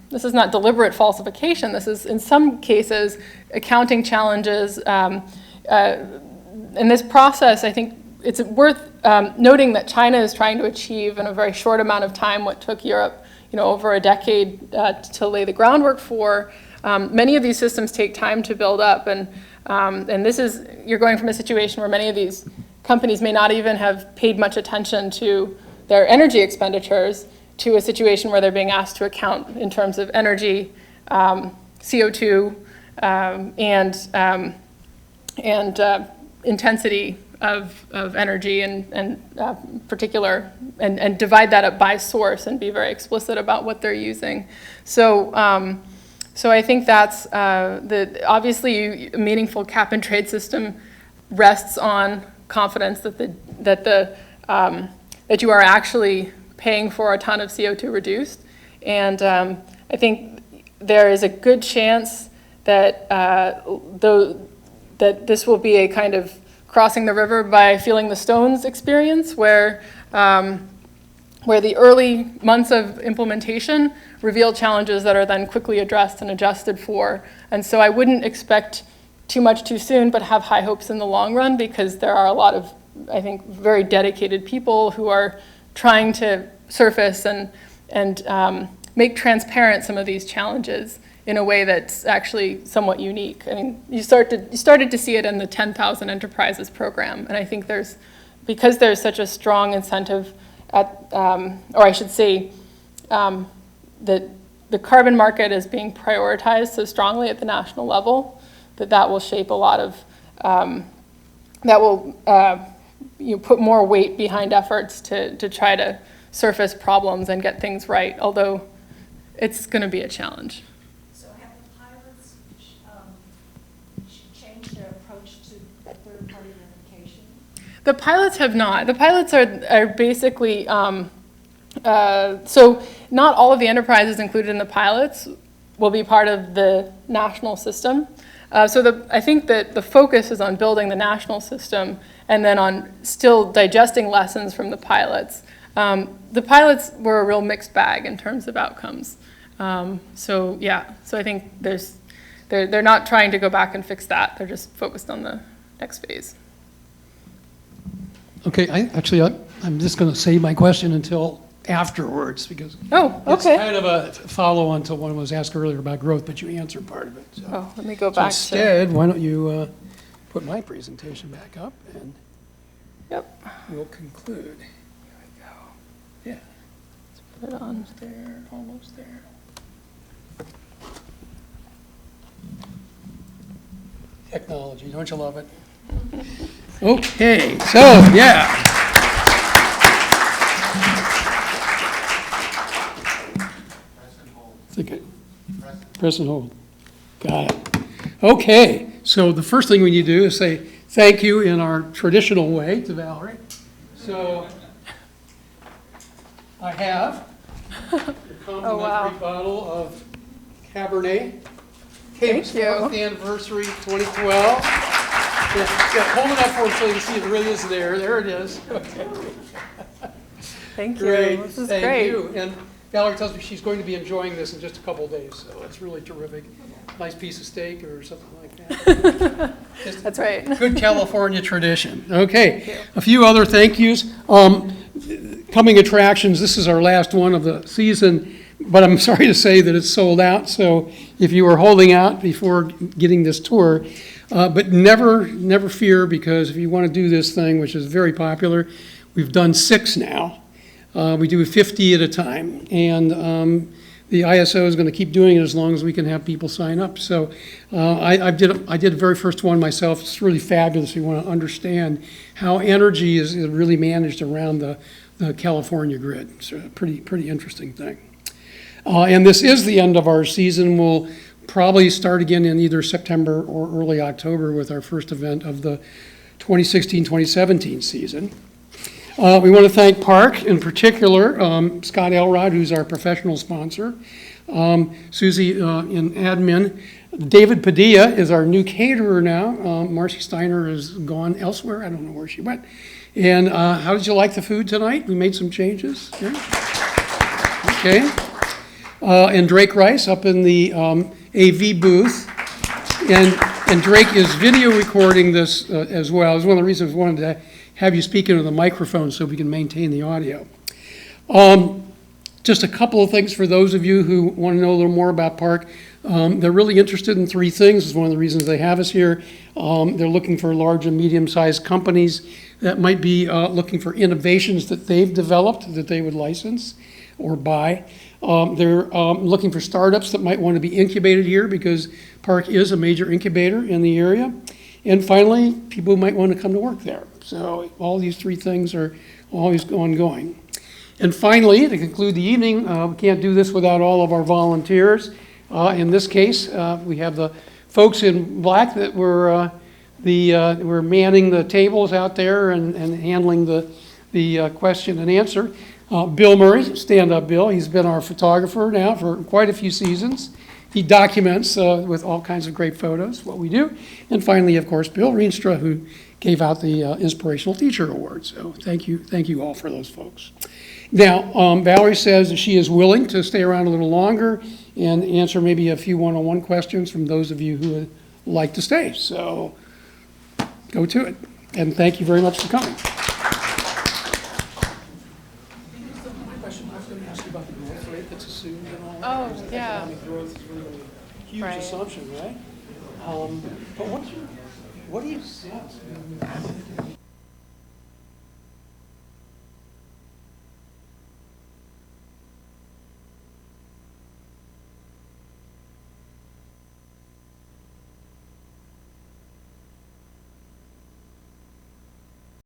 this is not deliberate falsification. This is, in some cases, accounting challenges. In this process, I think it's worth noting that China is trying to achieve in a very short amount of time what took Europe, over a decade to lay the groundwork for. Many of these systems take time to build up, and this is, you're going from a situation where many of these companies may not even have paid much attention to their energy expenditures, to a situation where they're being asked to account in terms of energy, CO2, and intensity of energy and particular, and divide that up by source and be very explicit about what they're using. So I think that's obviously a meaningful cap and trade system rests on confidence that you are actually paying for a ton of CO2 reduced, and I think there is a good chance that that this will be a kind of crossing the river by feeling the stones experience, where the early months of implementation reveal challenges that are then quickly addressed and adjusted for. And so I wouldn't expect too much too soon, but have high hopes in the long run, because there are a lot of, I think, very dedicated people who are trying to surface and make transparent some of these challenges in a way that's actually somewhat unique. I mean, you started to see it in the 10,000 Enterprises program, and I think because there's such a strong incentive or I should say, that the carbon market is being prioritized so strongly at the national level that will shape a lot of, that will put more weight behind efforts to try to surface problems and get things right, although it's going to be a challenge. So have the pilots changed their approach to third-party verification? The pilots have not. The pilots are basically, so not all of the enterprises included in the pilots will be part of the national system. I think that the focus is on building the national system and then on still digesting lessons from the pilots. The pilots were a real mixed bag in terms of outcomes. So I think they're not trying to go back and fix that. They're just focused on the next phase. Okay, I'm just going to save my question until afterwards, because it's kind of a follow-on to one was asked earlier about growth, but you answered part of it. So, let me go back. Instead, why don't you put my presentation back up, and we'll conclude. Here we go. Yeah. Let's put it on. Almost there. Technology, don't you love it? Okay, so yeah. Press and hold. Got it. Okay, so the first thing we need to do is say thank you in our traditional way to Valerie. So I have a complimentary bottle of Cabernet. Thank you. 4th anniversary 2012. Hold it up for him so you can see it really is there. There it is. Okay. Thank you. Great. This is Thank great. you. And Valerie tells me she's going to be enjoying this in just a couple of days, so it's really terrific. Nice piece of steak or something like that. That's right. Good California tradition. Okay, a few other thank yous. Coming attractions, this is our last one of the season, but I'm sorry to say that it's sold out, so if you were holding out before getting this tour, but never fear, because if you want to do this thing, which is very popular, we've done 6 now. We do 50 at a time, and the ISO is going to keep doing it as long as we can have people sign up. So I did the very first one myself. It's really fabulous. You want to understand how energy is really managed around the California grid. It's a pretty interesting thing. And this is the end of our season. We'll probably start again in either September or early October with our first event of the 2016-2017 season. We want to thank Park, in particular, Scott Elrod, who's our professional sponsor, Susie in admin. David Padilla is our new caterer now. Marcy Steiner is gone elsewhere. I don't know where she went. And how did you like the food tonight? We made some changes. Yeah? Okay. And Drake Rice up in the AV booth. And Drake is video recording this as well. It's one of the reasons I wanted to have you speak into the microphone so we can maintain the audio. Just a couple of things for those of you who want to know a little more about Park. They're really interested in three things. It's one of the reasons they have us here. They're looking for large and medium-sized companies that might be looking for innovations that they've developed that they would license or buy. They're looking for startups that might want to be incubated here because Park is a major incubator in the area. And finally, people who might want to come to work there. So all these three things are always ongoing. And finally, to conclude the evening, we can't do this without all of our volunteers. In this case, we have the folks in black that were manning the tables out there and handling the question and answer. Bill Murray, stand up, Bill. He's been our photographer now for quite a few seasons. He documents with all kinds of great photos what we do. And finally, of course, Bill Reenstra, who gave out the Inspirational Teacher Award. So thank you all for those folks. Now, Valerie says that she is willing to stay around a little longer and answer maybe a few one-on-one questions from those of you who would like to stay. So go to it. And thank you very much for coming. Oh, yeah. Economic growth is really a huge Right. assumption, right? But what do you sense?